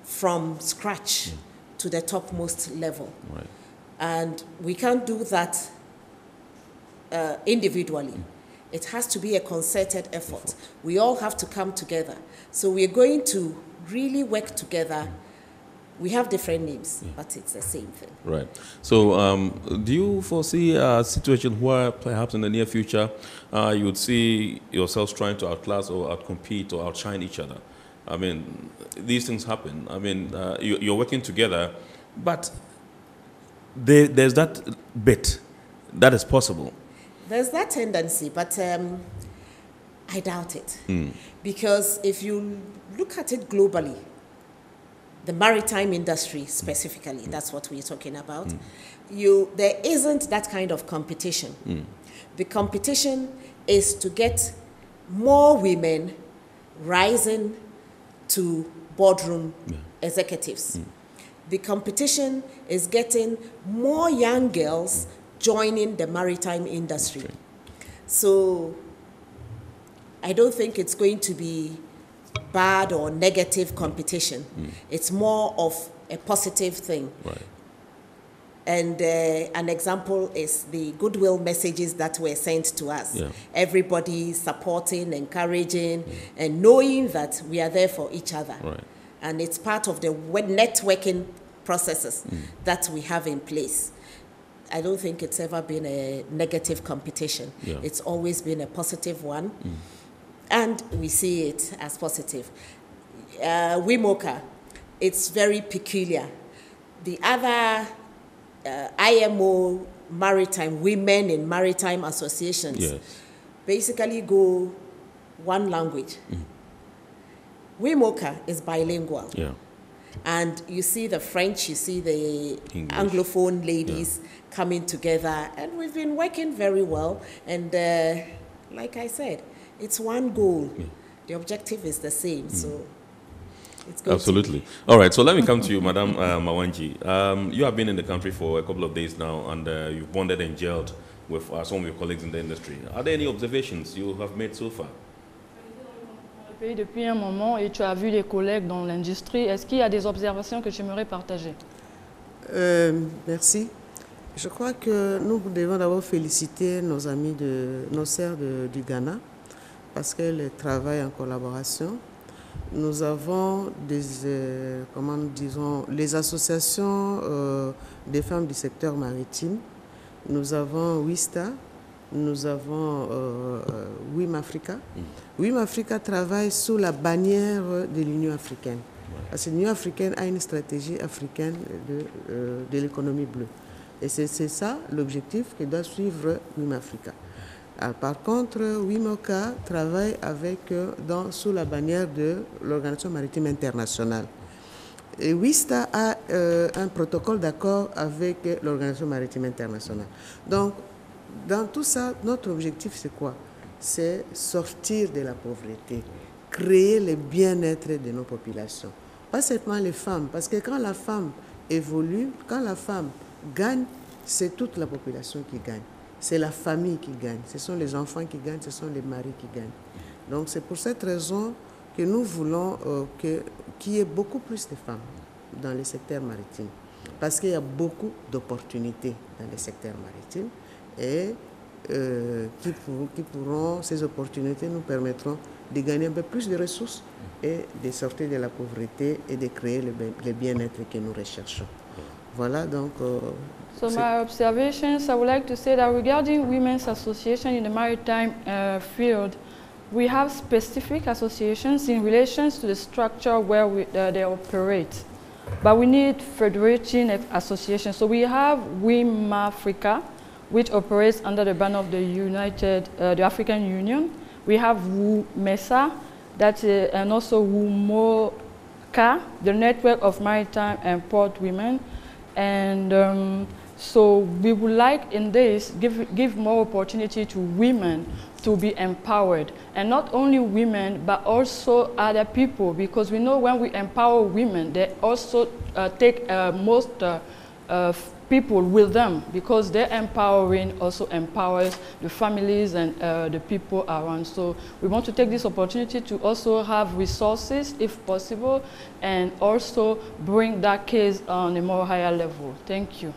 from scratch to the topmost level. Right. And we can't do that individually. It has to be a concerted effort. We all have to come together. So we're going to really work together. We have different names, but it's the same thing. Right. So do you foresee a situation where perhaps in the near future you would see yourselves trying to outclass or outcompete or outshine each other? I mean, these things happen. I mean, you're working together, but there's that bit that is possible. There's that tendency, but I doubt it. Because if you look at it globally, the maritime industry specifically, that's what we're talking about, there isn't that kind of competition. The competition is to get more women rising to boardroom executives. The competition is getting more young girls joining the maritime industry. So I don't think it's going to be bad or negative competition. It's more of a positive thing. Right. And an example is the goodwill messages that were sent to us. Yeah. Everybody supporting, encouraging, and knowing that we are there for each other. Right. And it's part of the networking processes that we have in place. I don't think it's ever been a negative competition. Yeah. It's always been a positive one. And we see it as positive. IMaH, it's very peculiar. The other IMO maritime, women in maritime associations, basically go one language. IMaH is bilingual. Yeah. And you see the French, you see the English. Anglophone ladies coming together, and we've been working very well. And like I said, it's one goal. The objective is the same, so it's going Absolutely. All right, so let me come to you, Madam Mawanji. You have been in the country for a couple of days now, and you've bonded and gelled with some of your colleagues in the industry. Are there any observations you have made so far? Depuis un moment et tu as vu les collègues dans l'industrie. Est-ce qu'il y a des observations que tu aimerais partager? Merci. Je crois que nous devons d'abord féliciter nos amis, nos sœurs du Ghana, parce qu'elles travaillent en collaboration. Nous avons les associations des femmes du secteur maritime. Nous avons WISTA. Nous avons IMaH. IMaH travaille sous la bannière de l'Union africaine. Parce que l'Union africaine a une stratégie africaine de l'économie bleue. Et c'est ça l'objectif que doit suivre IMaH. Par contre, IMaH travaille sous la bannière de l'Organisation maritime internationale. Et WISTA a un protocole d'accord avec l'Organisation maritime internationale. Donc, dans tout ça, notre objectif, c'est quoi? C'est sortir de la pauvreté, créer le bien-être de nos populations. Pas seulement les femmes, parce que quand la femme évolue, quand la femme gagne, c'est toute la population qui gagne. C'est la famille qui gagne, ce sont les enfants qui gagnent, ce sont les maris qui gagnent. Donc c'est pour cette raison que nous voulons qu'il y ait beaucoup plus de femmes dans le secteur maritime. Parce qu'il y a beaucoup d'opportunités dans le secteur maritime. Et ces opportunités nous permettront de gagner un peu plus de ressources et de sortir de la pauvreté et de créer le bien-être que nous recherchons. Voilà donc. So my observations, I would like to say that regarding women's association in the maritime field, we have specific associations in relation to the structure where they operate. But we need federating associations. So we have IMaH, which operates under the banner of the African Union. We have MESA, and also CAR, the Network of Maritime and Port Women. And so we would like in this give more opportunity to women to be empowered, and not only women but also other people, because we know when we empower women, they also take most people with them, because their empowering also empowers the families and the people around. So we want to take this opportunity to also have resources, if possible, and also bring that case on a more higher level. Thank you.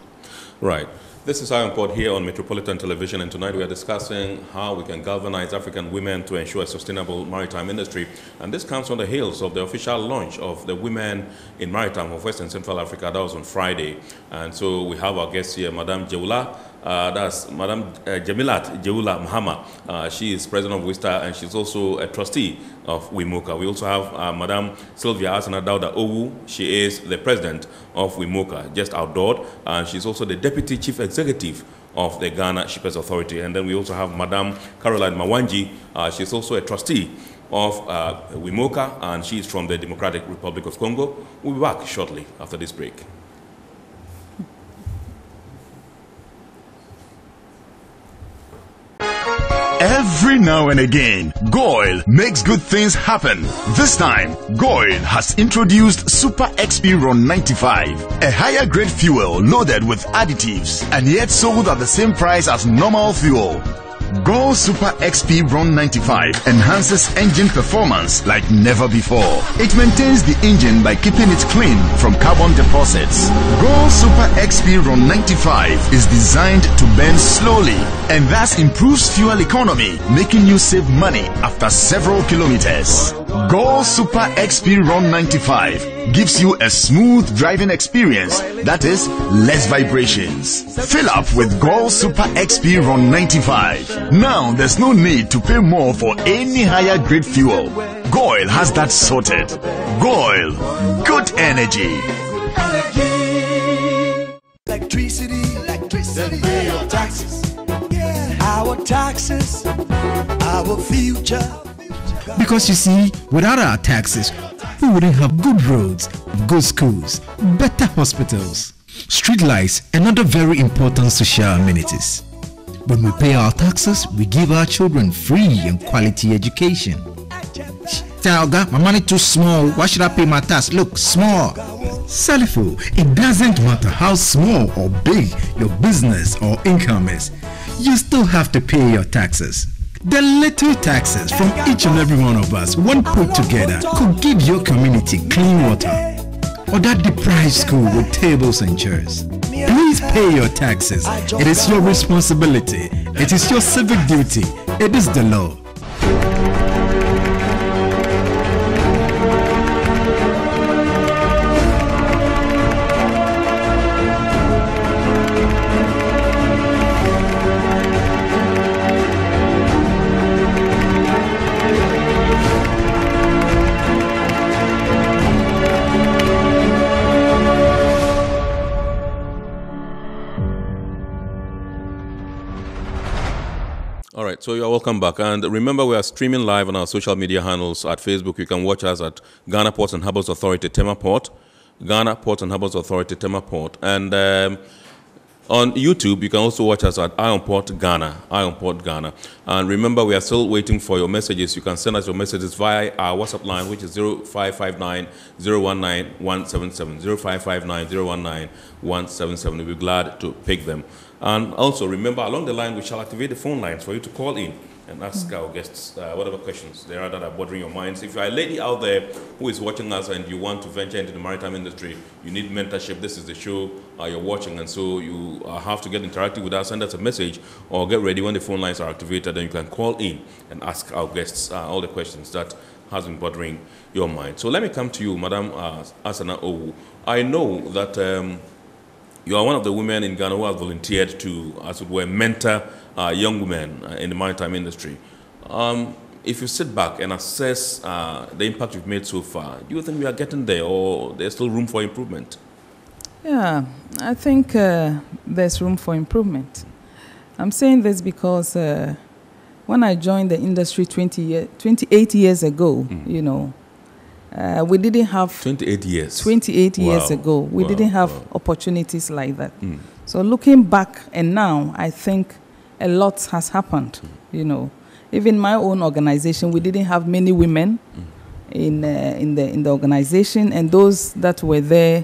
Right. This is Iron Pod here on Metropolitan Television, and tonight we are discussing how we can galvanize African women to ensure a sustainable maritime industry. And this comes on the heels of the official launch of the Women in Maritime of West and Central Africa. That was on Friday. And so we have our guest here, Madam Jeula. That's Madam Jamilat Jeula Mahama. She is president of WISTA, and she's also a trustee of WIMOCA. We also have Madam Sylvia Asana Dauda Owu. She is the president of WIMOCA, just outdoored, and she's also the deputy chief executive of the Ghana Shippers Authority. And then we also have Madam Caroline Mawanji. She's also a trustee of WIMOCA, and she's from the Democratic Republic of Congo. We'll be back shortly after this break. Every now and again, Goil makes good things happen. This time, Goil has introduced Super XP Ron 95, a higher grade fuel loaded with additives and yet sold at the same price as normal fuel. Goil Super XP Ron 95 enhances engine performance like never before. It maintains the engine by keeping it clean from carbon deposits. Goil Super XP Ron 95 is designed to burn slowly and thus improves fuel economy, making you save money after several kilometers. Goil Super XP Ron 95 gives you a smooth driving experience, that is, less vibrations. Fill up with Goil Super XP Ron 95. Now there's no need to pay more for any higher grade fuel. Goil has that sorted. Goil, good energy. Electricity, pay your taxes. Our taxes, our future. Because you see, without our taxes, we wouldn't have good roads, good schools, better hospitals, street lights, and other very important social amenities. When we pay our taxes, we give our children free and quality education. Talga, my money too small. Why should I pay my tax? Look, small. Salifo, it doesn't matter how small or big your business or income is. You still have to pay your taxes. The little taxes from each and every one of us, when put together, could give your community clean water, or that deprived school with tables and chairs. Please pay your taxes. It is your responsibility. It is your civic duty. It is the law. All right, so you're welcome back. And remember, we are streaming live on our social media handles. At Facebook, you can watch us at Ghana Ports and Harbours Authority, Tema Port, Ghana Ports and Harbours Authority, Tema Port. And on YouTube, you can also watch us at Iron Port Ghana, Iron Port Ghana. And remember, we are still waiting for your messages. You can send us your messages via our WhatsApp line, which is 0559 019 177, 0559 019 177. We'll be glad to pick them. And also, remember, along the line, we shall activate the phone lines for you to call in and ask our guests whatever questions there are that are bothering your minds. If you're a lady out there who is watching us and you want to venture into the maritime industry, you need mentorship, this is the show you're watching, and so you have to get interactive with us. Send us a message or get ready when the phone lines are activated, and you can call in and ask our guests all the questions that has been bothering your mind. So let me come to you, Madam Asana Owu. I know that you are one of the women in Ghana who have volunteered to, as it were, mentor young women in the maritime industry. If you sit back and assess the impact you've made so far, do you think we are getting there, or there's still room for improvement? Yeah, I think there's room for improvement. I'm saying this because when I joined the industry 28 years ago, you know, We didn't have 28 years. 28 years ago. We didn't have opportunities like that. So looking back and now, I think a lot has happened. You know, even my own organization, we didn't have many women in the organization, and those that were there,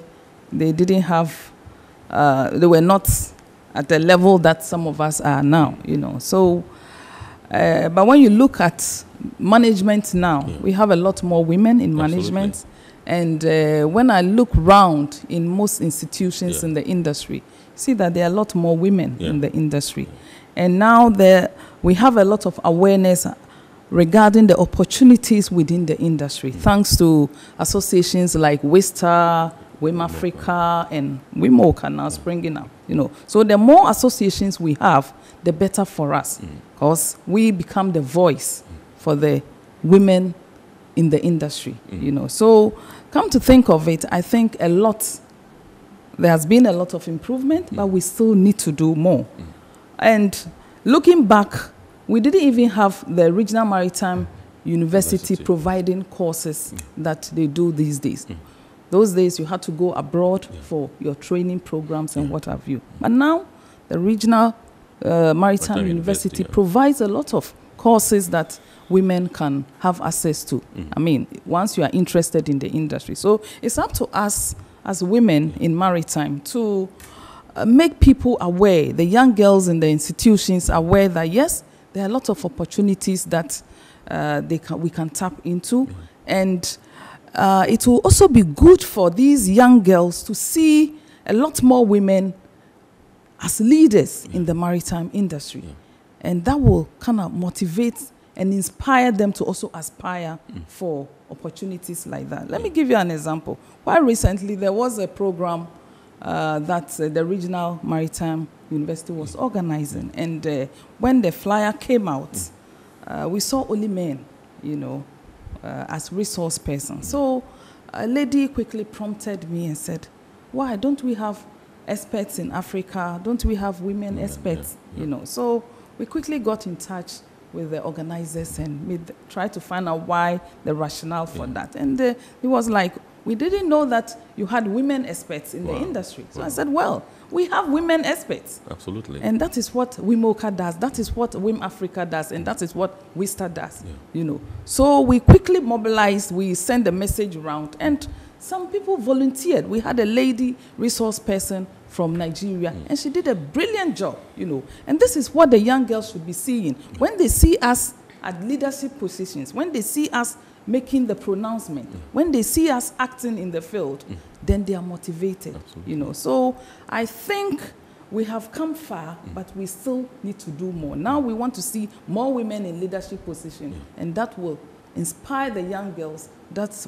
they didn't have. They were not at the level that some of us are now. You know, so. But when you look at management now, we have a lot more women in management. And when I look round in most institutions in the industry, see that there are a lot more women in the industry. And now we have a lot of awareness regarding the opportunities within the industry, thanks to associations like WISTA, WIM Africa, and IMaH now springing up. You know, so the more associations we have, the better for us, because we become the voice for the women in the industry. You know, so come to think of it, I think there has been a lot of improvement, but we still need to do more. And looking back, we didn't even have the Regional Maritime University providing courses that they do these days. Those days you had to go abroad for your training programs and what have you. But now the Regional Maritime University provides a lot of courses that women can have access to. I mean, once you are interested in the industry. So it's up to us as women in maritime to make people aware, the young girls in the institutions aware that yes, there are a lot of opportunities that we can tap into. And it will also be good for these young girls to see a lot more women as leaders in the maritime industry. And that will kind of motivate and inspire them to also aspire for opportunities like that. Let me give you an example. Quite recently, there was a program that the Regional Maritime University was organizing. And when the flyer came out, we saw only men, you know, as resource persons. So a lady quickly prompted me and said, why don't we have experts in Africa? Don't we have women experts? You know, so we quickly got in touch with the organizers and tried to find out why the rationale for that. And it was like, we didn't know that you had women experts in the industry. So I said, well, we have women experts. Absolutely. And that is what IMaH does. That is what WIM Africa does. And that is what WISTA does. You know. So we quickly mobilized. We sent the message around. And some people volunteered. We had a lady resource person from Nigeria. And she did a brilliant job, you know. And this is what the young girls should be seeing. When they see us at leadership positions, when they see us making the pronouncement, when they see us acting in the field, then they are motivated, you know. So I think we have come far, but we still need to do more. Now we want to see more women in leadership positions, and that will inspire the young girls.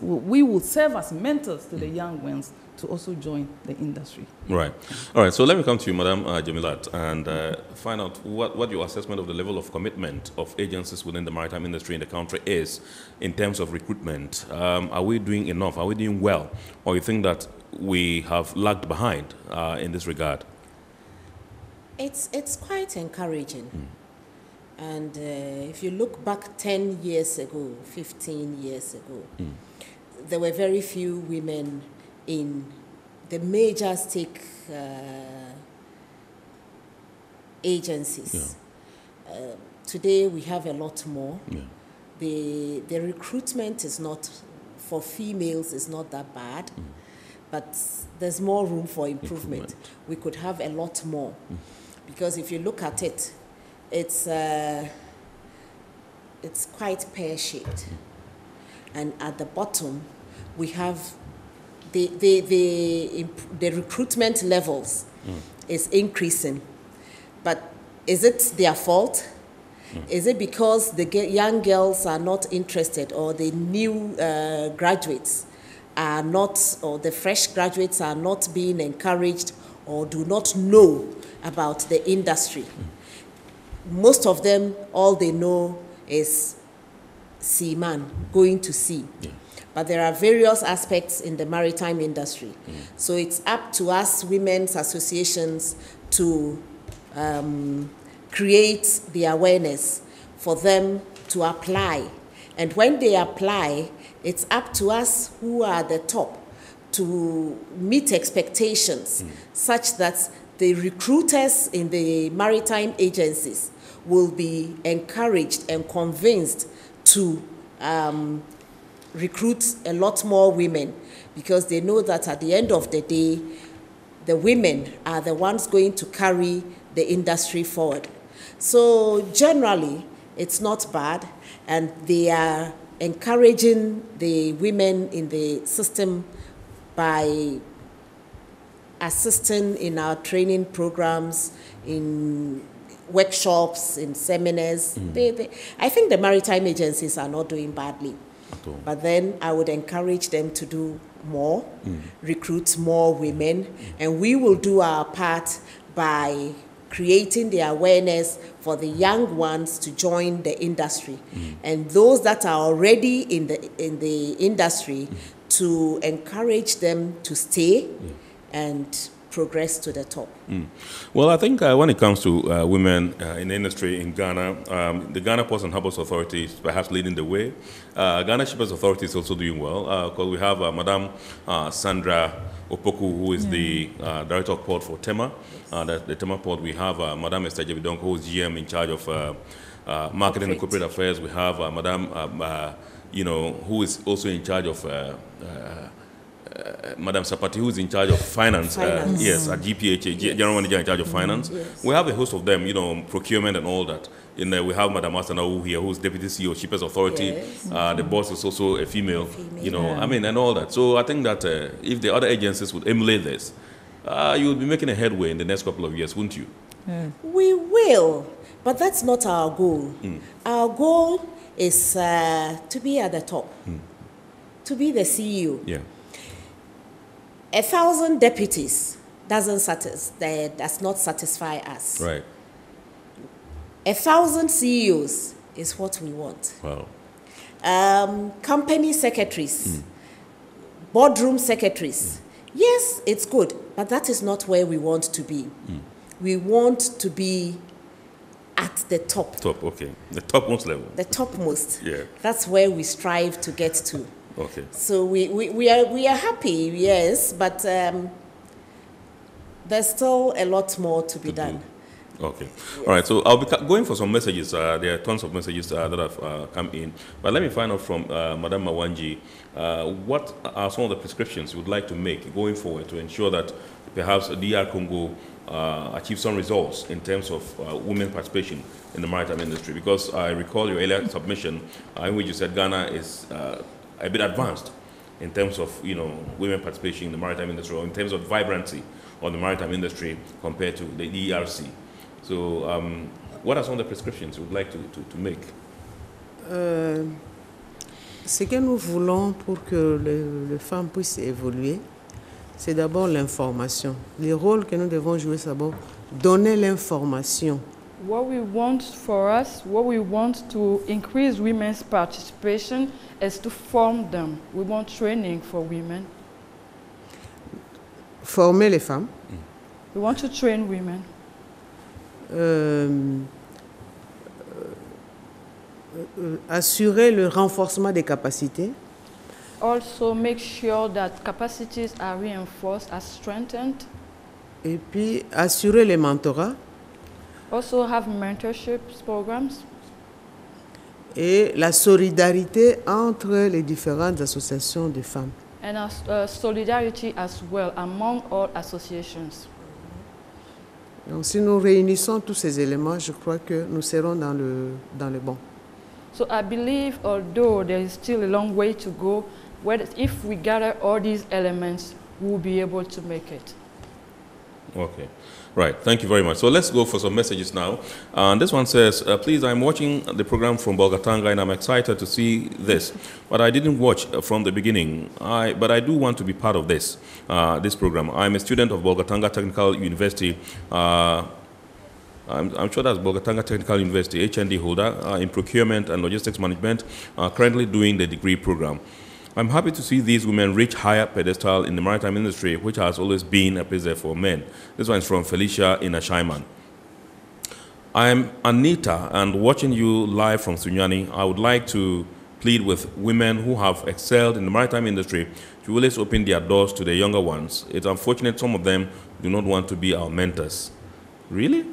We will serve as mentors to the young ones to also join the industry. Right. All right. So let me come to you, Madam Jamilat, and find out what your assessment of the level of commitment of agencies within the maritime industry in the country is in terms of recruitment. Are we doing enough? Are we doing well? Or you think that we have lagged behind in this regard? It's quite encouraging. And if you look back 10 years ago, 15 years ago, there were very few women in the major stake agencies. Today we have a lot more. The recruitment is not, for females, is not that bad, but there's more room for improvement. We could have a lot more. Because if you look at it, it's quite pear-shaped. And at the bottom, we have the recruitment levels is increasing. But is it their fault? Is it because the young girls are not interested, or the new graduates are not, or the fresh graduates are not being encouraged or do not know about the industry? Most of them, all they know is seaman, going to sea. But there are various aspects in the maritime industry. So it's up to us, women's associations, to create the awareness for them to apply And when they apply, it's up to us who are the top to meet expectations such that the recruiters in the maritime agencies will be encouraged and convinced to recruit a lot more women, because they know that at the end of the day, the women are the ones going to carry the industry forward. So generally, it's not bad, and they are encouraging the women in the system by assisting in our training programs, in workshops, in seminars. I think the maritime agencies are not doing badly. But then I would encourage them to do more, recruit more women, and we will do our part by creating the awareness for the young ones to join the industry, and those that are already in the industry to encourage them to stay and progress to the top. Well, I think when it comes to women in the industry in Ghana, the Ghana Ports and Harbours Authority is perhaps leading the way. Ghana Shippers Authority is also doing well, because we have Madam Sandra Opoku, who is the Director of Port for Tema. The Tema Port, we have Madam Esther Jebidonko, who is GM in charge of Marketing and Corporate Affairs. We have Madam, who is also in charge of Madam Sapati, who is in charge of finance. Yes, at GPHA, General Manager in charge of finance. Yes. We have a host of them, procurement and all that. We have Madam Asana here, who's Deputy CEO, Shippers Authority. Yes. The boss is also a female, and all that. So I think that if the other agencies would emulate this, you will be making a headway in the next couple of years, wouldn't you? We will, but that's not our goal. Our goal is to be at the top, to be the CEO. Yeah. 1,000 deputies does not satisfy us. Right. 1,000 CEOs is what we want. Wow. Company secretaries, boardroom secretaries. Yes, it's good, but that is not where we want to be. We want to be at the top. Top, okay. The topmost level. The topmost. Yeah. That's where we strive to get to. Okay. So we are happy, yes, but there's still a lot more to be done. Okay. Yes. All right. So I'll be going for some messages. There are tons of messages that have come in. But let me find out from Madam Mawanji, what are some of the prescriptions you would like to make going forward to ensure that perhaps DR Congo achieve some results in terms of women participation in the maritime industry? Because I recall your earlier submission in which you said Ghana is a bit advanced in terms of women participation in the maritime industry, or in terms of vibrancy of the maritime industry compared to the ERC. So what are some of the prescriptions you would like to make? Ce que nous voulons pour que les femmes puissent évoluer, c'est d'abord l'information. Le rôle que nous devons jouer, c'est d'abord donner l'information. What we want for us, what we want to increase women's participation is to form them. We want training for women. Former les femmes. We want to train women. Assurer le renforcement des capacités. Also make sure that capacities are reinforced, are strengthened. Et puis assurer les mentorats. Also have mentorship programs. Et la solidarité entre les différentes associations de femmes. And solidarity as well among all associations. Donc si nous réunissons tous ces éléments, je crois que nous serons dans le bon. So I believe, although there is still a long way to go, if we gather all these elements, we will be able to make it. Okay. Right. Thank you very much. So let's go for some messages now. This one says, please, I'm watching the program from Bolgatanga and I'm excited to see this. But I didn't watch from the beginning. But I do want to be part of this program. I'm a student of Bolgatanga Technical University. I'm sure that's Bolgatanga Technical University, HND holder in procurement and logistics management, currently doing the degree program. I'm happy to see these women reach higher pedestal in the maritime industry, which has always been a place there for men. This one is from Felicia in Ashaiman. I'm Anita, and watching you live from Sunyani, I would like to plead with women who have excelled in the maritime industry to always open their doors to the younger ones. It's unfortunate some of them do not want to be our mentors. Really?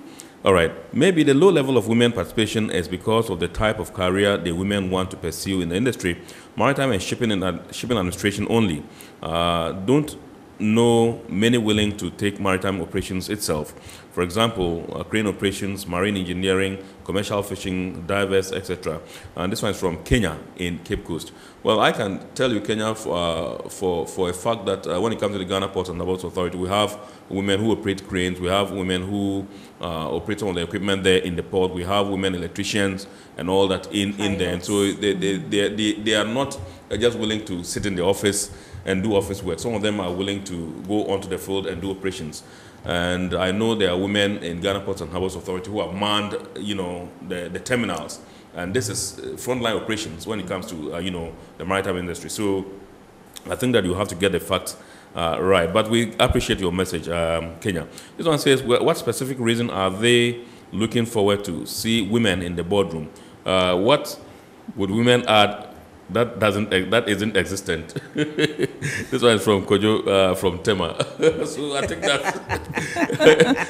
All right. Maybe the low level of women participation is because of the type of career the women want to pursue in the industry. Maritime and shipping administration only. Don't know many willing to take maritime operations itself. For example, crane operations, marine engineering, commercial fishing, divers, etc. And this one is from Kenya in Cape Coast. Well, I can tell you, Kenya, for a fact that when it comes to the Ghana Ports and Harbors Authority, we have women who operate cranes, we have women who operate some of the equipment there in the port, we have women electricians and all that in there. And so they are not just willing to sit in the office and do office work. Some of them are willing to go onto the field and do operations. And I know there are women in Ghana Ports and Harbors Authority who have manned, the terminals. And this is frontline operations when it comes to, the maritime industry. So I think that you have to get the facts right. But we appreciate your message, Kenya. This one says, what specific reason are they looking forward to see women in the boardroom? What would women add that isn't existent? This one is from Kojo from Tema. So I think that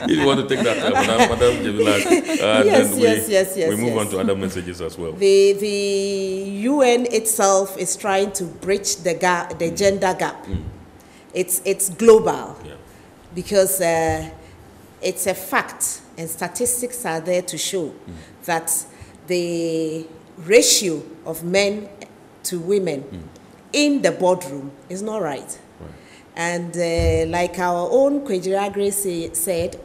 if you want to take that, Madam Jemila, then we move on to other messages as well. The UN itself is trying to bridge the gap, the gender gap. It's global, because it's a fact, and statistics are there to show that the ratio of men to women in the boardroom is not right. And like our own Kwejira Grace said,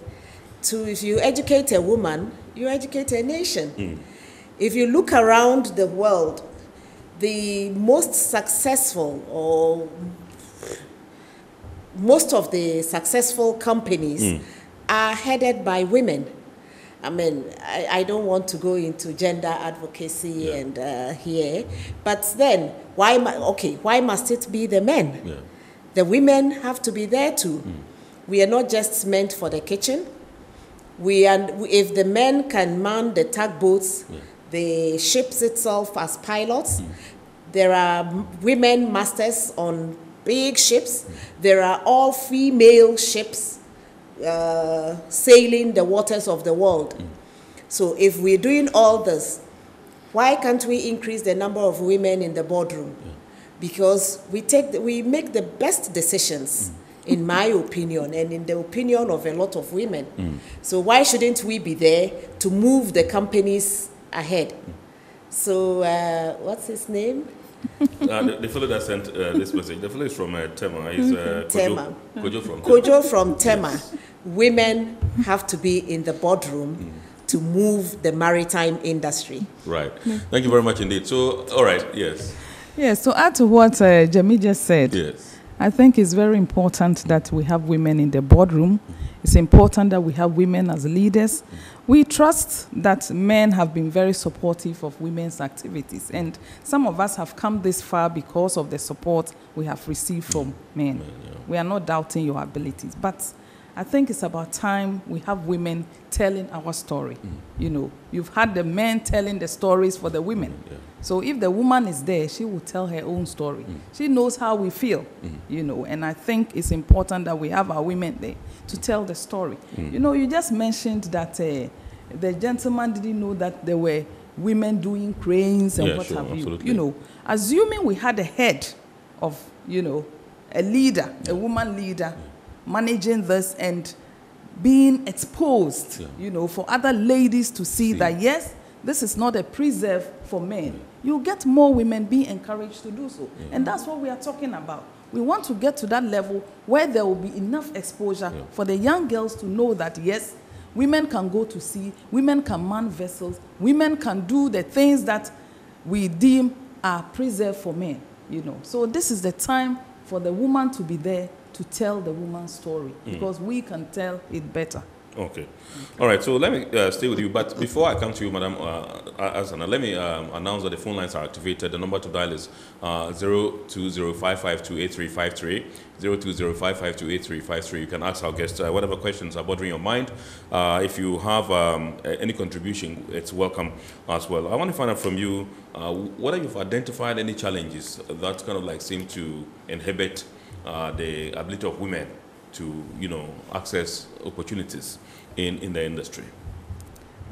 if you educate a woman, you educate a nation. If you look around the world, the most successful or most of the successful companies are headed by women. I mean, I don't want to go into gender advocacy and here, but then why must it be the men? The women have to be there too. We are not just meant for the kitchen. If the men can man the tugboats, the ships itself as pilots, there are women masters on big ships. There are all female ships sailing the waters of the world. So if we're doing all this, why can't we increase the number of women in the boardroom? Because we make the best decisions, in my opinion, and in the opinion of a lot of women. So why shouldn't we be there to move the companies ahead? So what's his name? The fellow that sent this message, the fellow is from Tema. He's Tema. Kojo from Tema. Kojo from Tema. Women have to be in the boardroom to move the maritime industry. Right. Thank you very much indeed. So, all right, yes. Yes, to add to what Jami just said, yes. I think it's very important that we have women in the boardroom. It's important that we have women as leaders. We trust that men have been very supportive of women's activities, and some of us have come this far because of the support we have received from men. We are not doubting your abilities, but I think it's about time we have women telling our story. You've had the men telling the stories for the women. So if the woman is there, she will tell her own story. She knows how we feel, and I think it's important that we have our women there to tell the story. You just mentioned that the gentleman didn't know that there were women doing cranes and what have you. Assuming we had a head of, a leader, a woman leader, managing this and being exposed, for other ladies to see that, yes, this is not a preserve for men. You get more women being encouraged to do so. And that's what we are talking about. We want to get to that level where there will be enough exposure for the young girls to know that, yes, women can go to sea, women can man vessels, women can do the things that we deem are preserved for men, So this is the time for the woman to be there to tell the woman's story, because we can tell it better. Okay. All right, so let me stay with you. But before I come to you, Madam Asana, let me announce that the phone lines are activated. The number to dial is 02055283353, 02055283353. You can ask our guests whatever questions are bothering your mind. If you have any contribution, it's welcome as well. I want to find out from you, whether you've identified any challenges that kind of like seem to inhibit the ability of women to, access opportunities in the industry.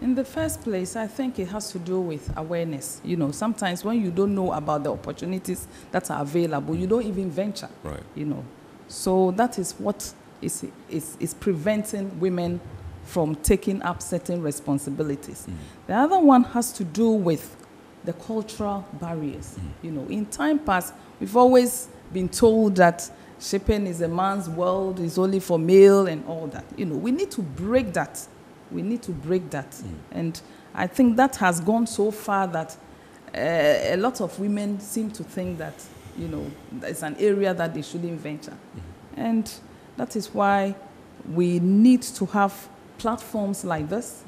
In the first place, I think it has to do with awareness. Sometimes when you don't know about the opportunities that are available, you don't even venture. Right. So that is what is preventing women from taking up certain responsibilities. The other one has to do with the cultural barriers. In time past, we've always been told that shipping is a man's world, is only for male and all that. We need to break that. And I think that has gone so far that a lot of women seem to think that, it's an area that they shouldn't venture. And that is why we need to have platforms like this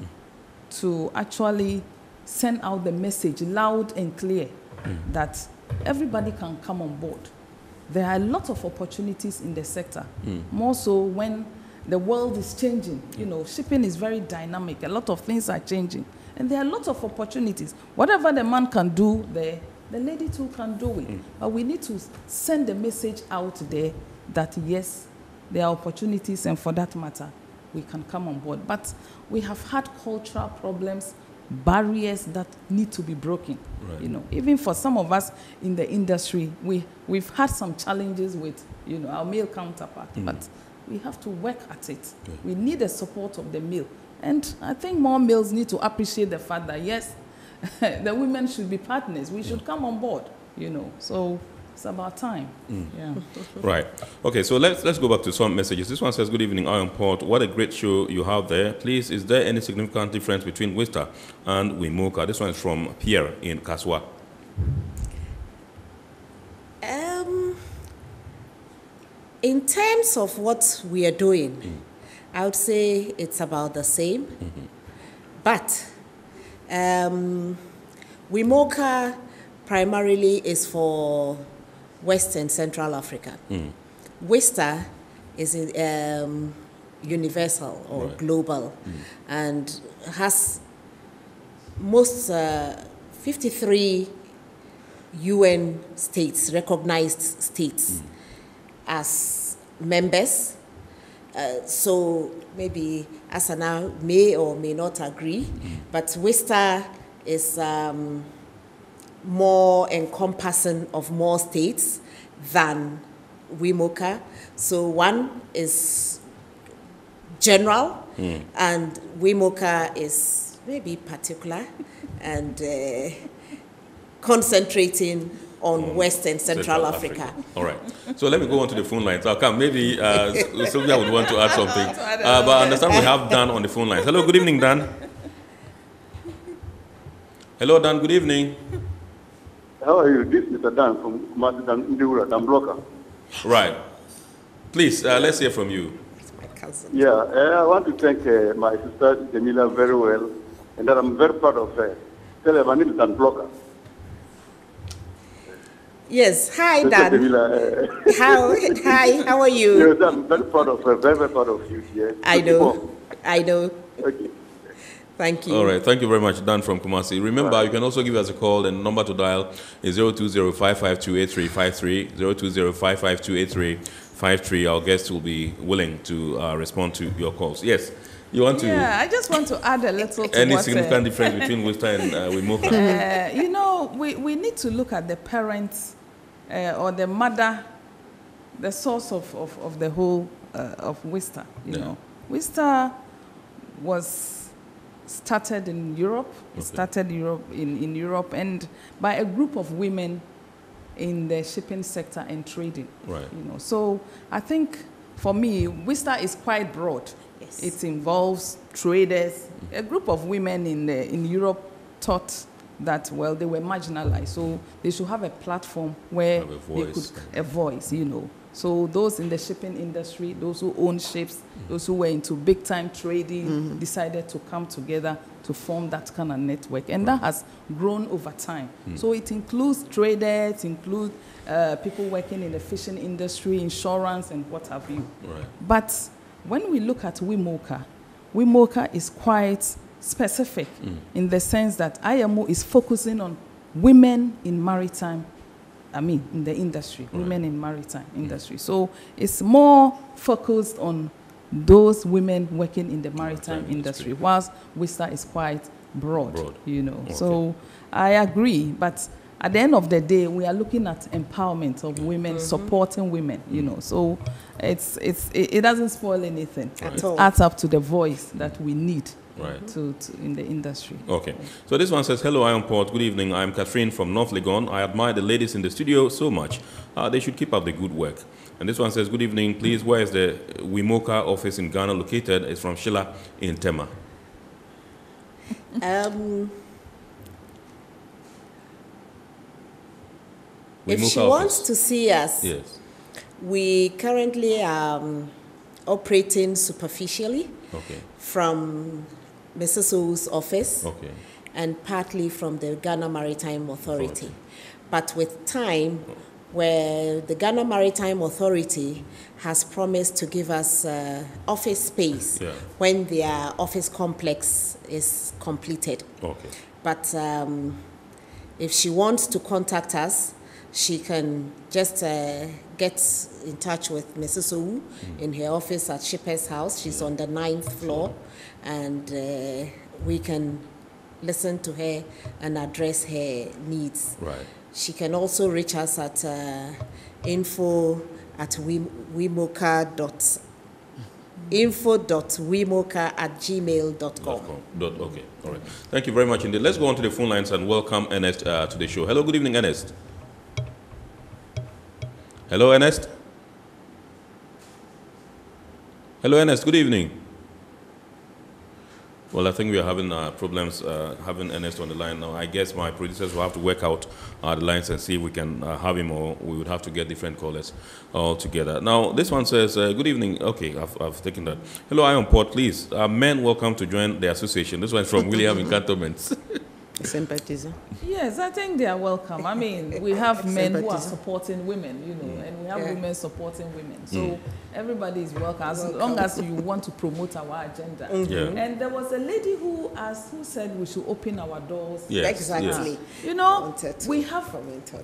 to actually send out the message loud and clear that everybody can come on board. There are a lot of opportunities in the sector, more so when the world is changing. Shipping is very dynamic. A lot of things are changing. And there are a lot of opportunities. Whatever the man can do there, the lady too can do it. But we need to send the message out there that, yes, there are opportunities, and for that matter, we can come on board. But we have had cultural problems, barriers that need to be broken. Right. Even for some of us in the industry, we've had some challenges with our male counterpart, but we have to work at it. Yeah. We need the support of the male, and I think more males need to appreciate the fact that yes, the women should be partners. We should come on board. So it's about time. Yeah. Right. Okay, so let's go back to some messages. This one says, good evening, Iron Port. What a great show you have there. Please, is there any significant difference between WISTA and IMaH? This one is from Pierre in Kaswa. In terms of what we are doing, I would say it's about the same. But IMaH primarily is for West and Central Africa. WISTA is universal or global, and has most 53 UN states, recognized states, as members. So maybe Asana may or may not agree, but WISTA is more encompassing of more states than IMaH. So one is general, and IMaH is maybe particular and concentrating on West and Central Africa. All right. So let me go on to the phone lines. I'll come. Maybe Sylvia would want to add something. But I understand we have Dan on the phone lines. Hello, good evening, Dan. Hello, Dan, good evening. How are you? This is Mr. Dan from Dan Blocker. Right. Please, let's hear from you. Yeah, I want to thank my sister Jamila very well, and that I'm very proud of her. Tell her my name is Dan Blocker. Yes, hi Dan. Hi, how are you? Yes, I'm very proud of her, very proud of you. Yes. I know. Okay. Thank you. All right, thank you very much, Dan from Kumasi. Remember, you can also give us a call, and the number to dial is 02055283353, 02055283353. Our guests will be willing to respond to your calls. Yes, you want to? Yeah, I just want to add a little to any significant difference between WISTA and IMaH? We need to look at the parents or the mother, the source of the whole of WISTA. WISTA was started in Europe. It started in Europe, and by a group of women in the shipping sector and trading. Right. So I think for me, WISTA is quite broad. Yes. It involves traders. A group of women in Europe thought that, they were marginalized, so they should have a platform where they could a voice, So those in the shipping industry, those who own ships, those who were into big-time trading, decided to come together to form that kind of network. And that has grown over time. So it includes traders, includes people working in the fishing industry, insurance, and what have you. Right. But when we look at IMaH is quite specific in the sense that IMO is focusing on women in maritime, in the industry, women in maritime industry. So it's more focused on those women working in the maritime industry, whilst WISTA is quite broad. You know. Okay. So I agree, but at the end of the day, we are looking at empowerment of women, supporting women, you know. So it doesn't spoil anything. It adds up to the voice that we need to in the industry. Okay. So this one says, hello, I am Port. Good evening. I am Catherine from North Legon. I admire the ladies in the studio so much. They should keep up the good work. And this one says, good evening. Please, where is the IMaH office in Ghana located? It's from Sheila in Tema. If she wants to see us, yes. We currently are operating superficially from Mrs. O's office and partly from the Ghana Maritime Authority. But with time, where the Ghana Maritime Authority has promised to give us office space when their office complex is completed. But if she wants to contact us, she can just get in touch with Mrs. Owu in her office at Shipper's House. She's on the 9th floor, and we can listen to her and address her needs. Right. She can also reach us at info.wimoka@gmail.com. Okay, all right. Thank you very much indeed. Let's go on to the phone lines and welcome Ernest to the show. Hello, good evening, Ernest. Hello, Ernest. Hello, Ernest. Good evening. Well, I think we are having problems having Ernest on the line now. I guess my producers will have to work out the lines and see if we can have him, or we would have to get different callers all together. Now, this one says, good evening. Okay, I've taken that. Hello, I am Port. Please, men welcome to join the association. This one is from William in Cantonments. Sympathizer. Yes, I think they are welcome. I mean, we have men who are supporting women, you know, and we have women supporting women. So everybody is welcome as long as you want to promote our agenda. And there was a lady who said we should open our doors. Yes. Exactly. You know, we have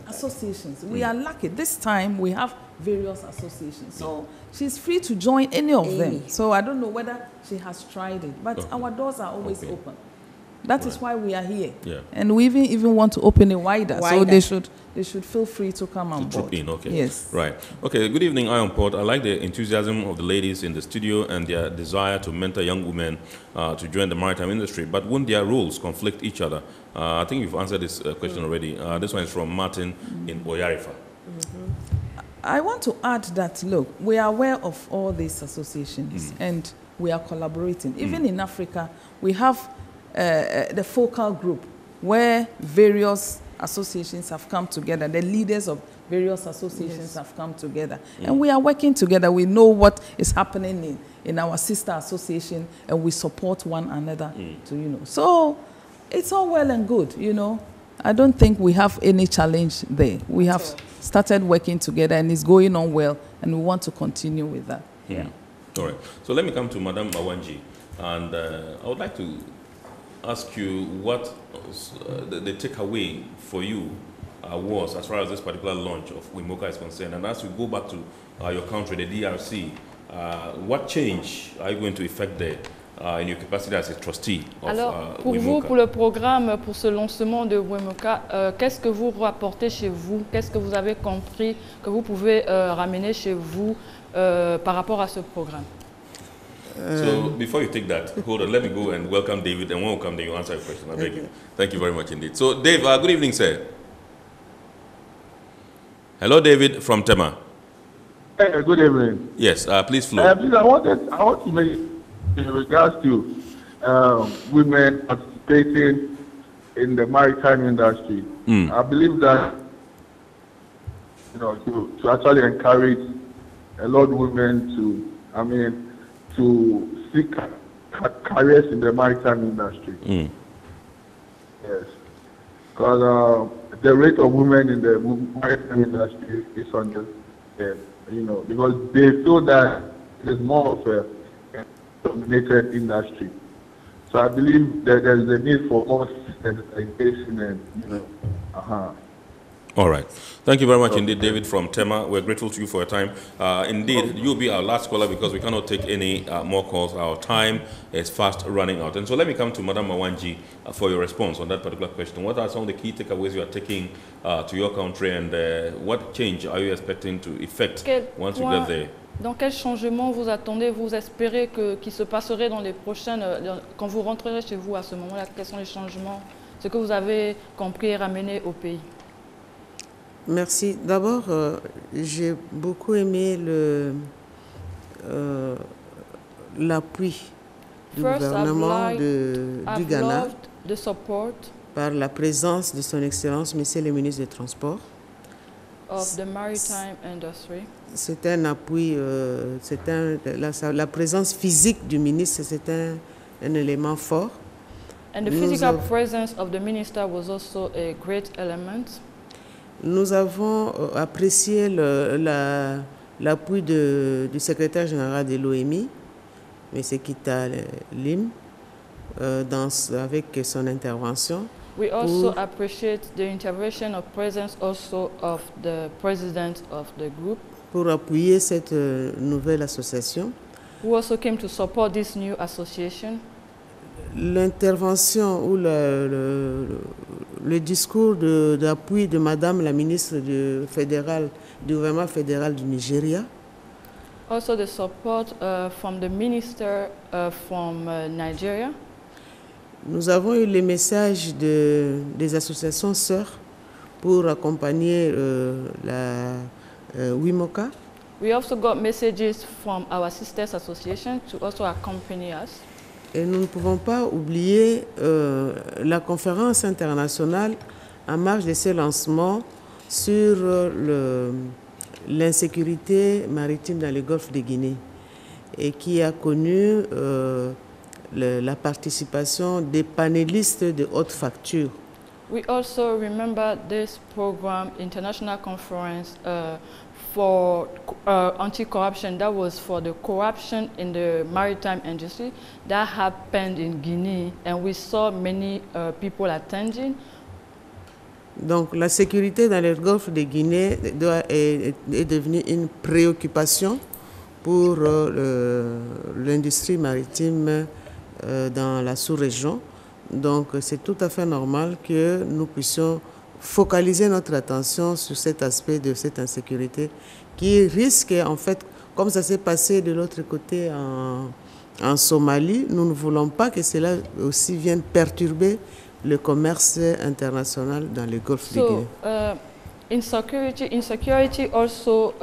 associations. We are lucky. This time we have various associations. So she's free to join any of them. So I don't know whether she has tried it, but our doors are always open. That is why we are here, and we even want to open it wider. So they should feel free to come on board. Yes. Right. Okay. Good evening, I am Port. I like the enthusiasm of the ladies in the studio and their desire to mentor young women to join the maritime industry. But won't their roles conflict each other? I think you've answered this question already. This one is from Martin in Oyarifa. I want to add that, look, we are aware of all these associations and we are collaborating. Even in Africa, we have the focal group where various associations have come together. The leaders of various associations have come together. And we are working together. We know what is happening in our sister association, and we support one another to, you know. So it's all well and good, you know. I don't think we have any challenge there. We have started working together, and it's going on well, and we want to continue with that. All right. So let me come to Madam Mawanji, and I would like to ask you what the takeaway for you was as far as this particular launch of IMaH is concerned. And as you go back to your country, the DRC, what change are you going to effect there in your capacity as a trustee of Alors, pour IMaH? vous, pour le programme, pour ce lancement de IMaH, qu'est-ce que vous rapportez chez vous? Qu'est-ce que vous avez compris que vous pouvez ramener chez vous par rapport à ce programme? So before you take that, hold on, let me go and welcome David, and when we come there, you answer your question. I beg you. Thank you very much indeed. So Dave, good evening, sir. Hello, David from Tema. Hey, good evening. Yes, please flow. Please, I want to make, in regards to women participating in the maritime industry. I believe that, you know, to actually encourage lot of women to seek careers in the maritime industry. Yes, because the rate of women in the maritime industry is on the, because they feel that it is more of a dominated industry. So I believe that there is a need for more education and, All right. Thank you very much indeed, David from Tema. We're grateful to you for your time. Indeed, you'll be our last caller because we cannot take any more calls. Our time is fast running out. And so let me come to Madam Mawanji for your response on that particular question. What are some of the key takeaways you are taking to your country, and what change are you expecting to effect once you get there? Dans quel changement vous attendez, vous espérez qu'il se passerait dans les prochaines, quand vous rentrerez chez vous à ce moment-là, quels sont les changements, ce que vous avez compris et ramené au pays? Merci. D'abord, j'ai beaucoup aimé l'appui du gouvernement du Ghana par la présence de son Excellence, Monsieur le ministre des Transports. Of the maritime industry. C'est un appui, la présence physique du ministre, c'est un élément fort. And the physical presence of the minister was also a great element. Nous avons apprécié l'appui du secrétaire général de l'OMI, M. Kita Lim, avec son intervention. We also appreciate the intervention of presence also of the president of the group. Pour appuyer cette nouvelle association. Who also came to support this new association. L'intervention ou le discours d'appui de Madame la ministre du gouvernement fédéral du Nigeria. Also the support from the minister from Nigeria. Nous avons eu les messages des associations sœurs pour accompagner la IMaH. We also got messages from our sisters association to also accompany us. Et nous ne pouvons pas oublier la conférence internationale en marge de ce lancement sur l'insécurité maritime dans le golfe de Guinée et qui a connu la participation des panélistes de haute facture. We also remember this program, international conference for anti-corruption, that was for the corruption in the maritime industry that happened in Guinea, and we saw many people attending. Donc la sécurité dans le golfe de Guinée est devenue une préoccupation pour l'industrie maritime dans la sous-région. Donc c'est tout à fait normal que nous puissions focaliser notre attention sur cet aspect de cette insécurité qui risque, en fait, comme ça s'est passé de l'autre côté en Somalie, nous ne voulons pas que cela aussi vienne perturber le commerce international dans le golfe de Guinée. Insecurity also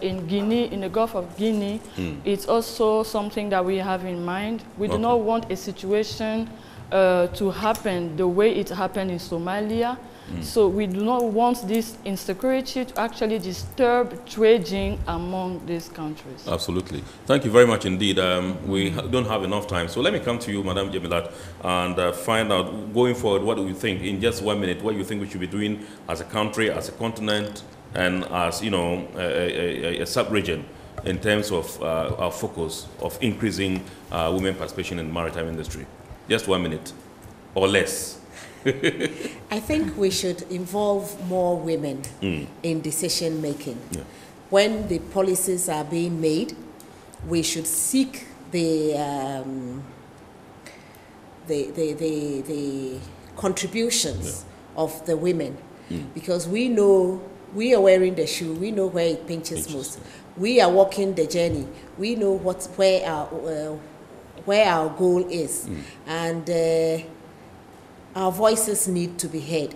in Guinea, in the Gulf of Guinea, it's also something that we have in mind. We do not want a situation to happen the way it happened in Somalia. So we do not want this insecurity to actually disturb trading among these countries. Absolutely. Thank you very much indeed. We don't have enough time. So let me come to you, Madam Jemilat, and find out, going forward, what do you think, in just 1 minute, what you think we should be doing as a country, as a continent, and as, a sub-region in terms of our focus of increasing women participation in the maritime industry? Just 1 minute or less. I think we should involve more women in decision making. Yeah. When the policies are being made, we should seek the contributions of the women, because we know we are wearing the shoe, we know where it pinches most. We are walking the journey. We know where our goal is, and our voices need to be heard.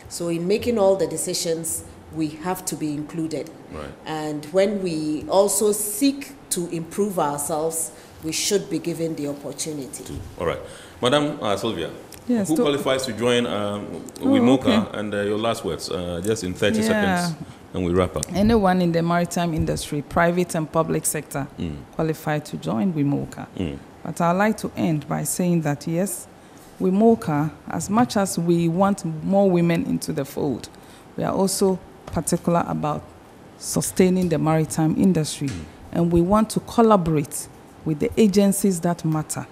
So in making all the decisions, we have to be included. Right. And when we also seek to improve ourselves, we should be given the opportunity. All right. Madam Sylvia, yes, who qualifies to join IMaH, and your last words, just in 30 seconds. and we wrap up. Anyone in the maritime industry, private and public sector, qualified to join IMaH. But I'd like to end by saying that, yes, IMaH, as much as we want more women into the fold, we are also particular about sustaining the maritime industry. And we want to collaborate with the agencies that matter.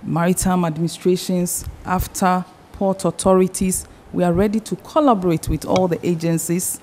Maritime administrations, after port authorities, we are ready to collaborate with all the agencies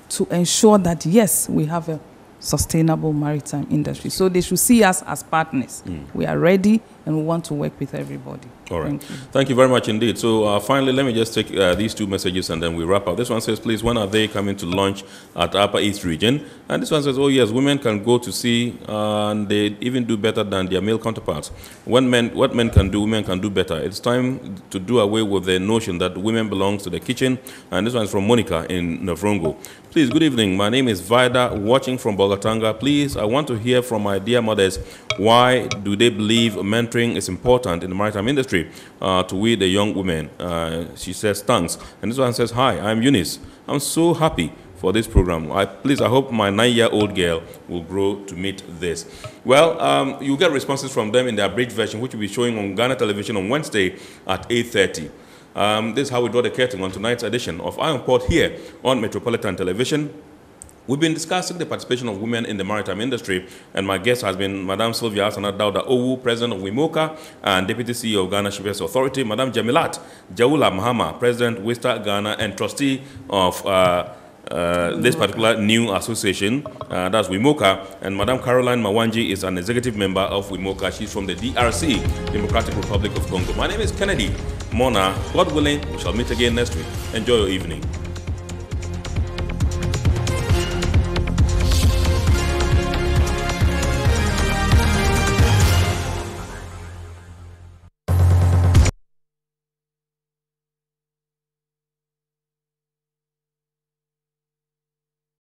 to ensure that, yes, we have a sustainable maritime industry. So they should see us as partners. We are ready and we want to work with everybody. All right. Thank you very much indeed. So finally, let me just take these two messages and then we wrap up. This one says, please, when are they coming to launch at Upper East Region? And this one says, oh yes, women can go to sea and they even do better than their male counterparts. What men can do, women can do better. It's time to do away with the notion that women belong to the kitchen. And this one is from Monica in Navrongo. Please, good evening. My name is Vida, watching from Bogatanga. Please, I want to hear from my dear mothers, why do they believe mentoring is important in the maritime industry to we the young women? She says, thanks. And this one says, hi, I'm Eunice. I'm so happy for this program. Please, I hope my 9-year-old girl will grow to meet this. Well, you'll get responses from them in the abridged version, which will be showing on Ghana Television on Wednesday at 8:30. This is how we draw the curtain on tonight's edition of Eye on Port here on Metropolitan Television. We've been discussing the participation of women in the maritime industry, and my guest has been Madam Sylvia Asana Dauda Owu, President of IMaH, and Deputy CEO of Ghana Shippers Authority, Madam Jamilat Jaula Mahama, President, Wista Ghana, and Trustee of this particular new association, that's IMaH, and Madam Caroline Mawanji is an executive member of IMaH. She's from the DRC, Democratic Republic of Congo. My name is Kennedy Mona. God willing, we shall meet again next week. Enjoy your evening.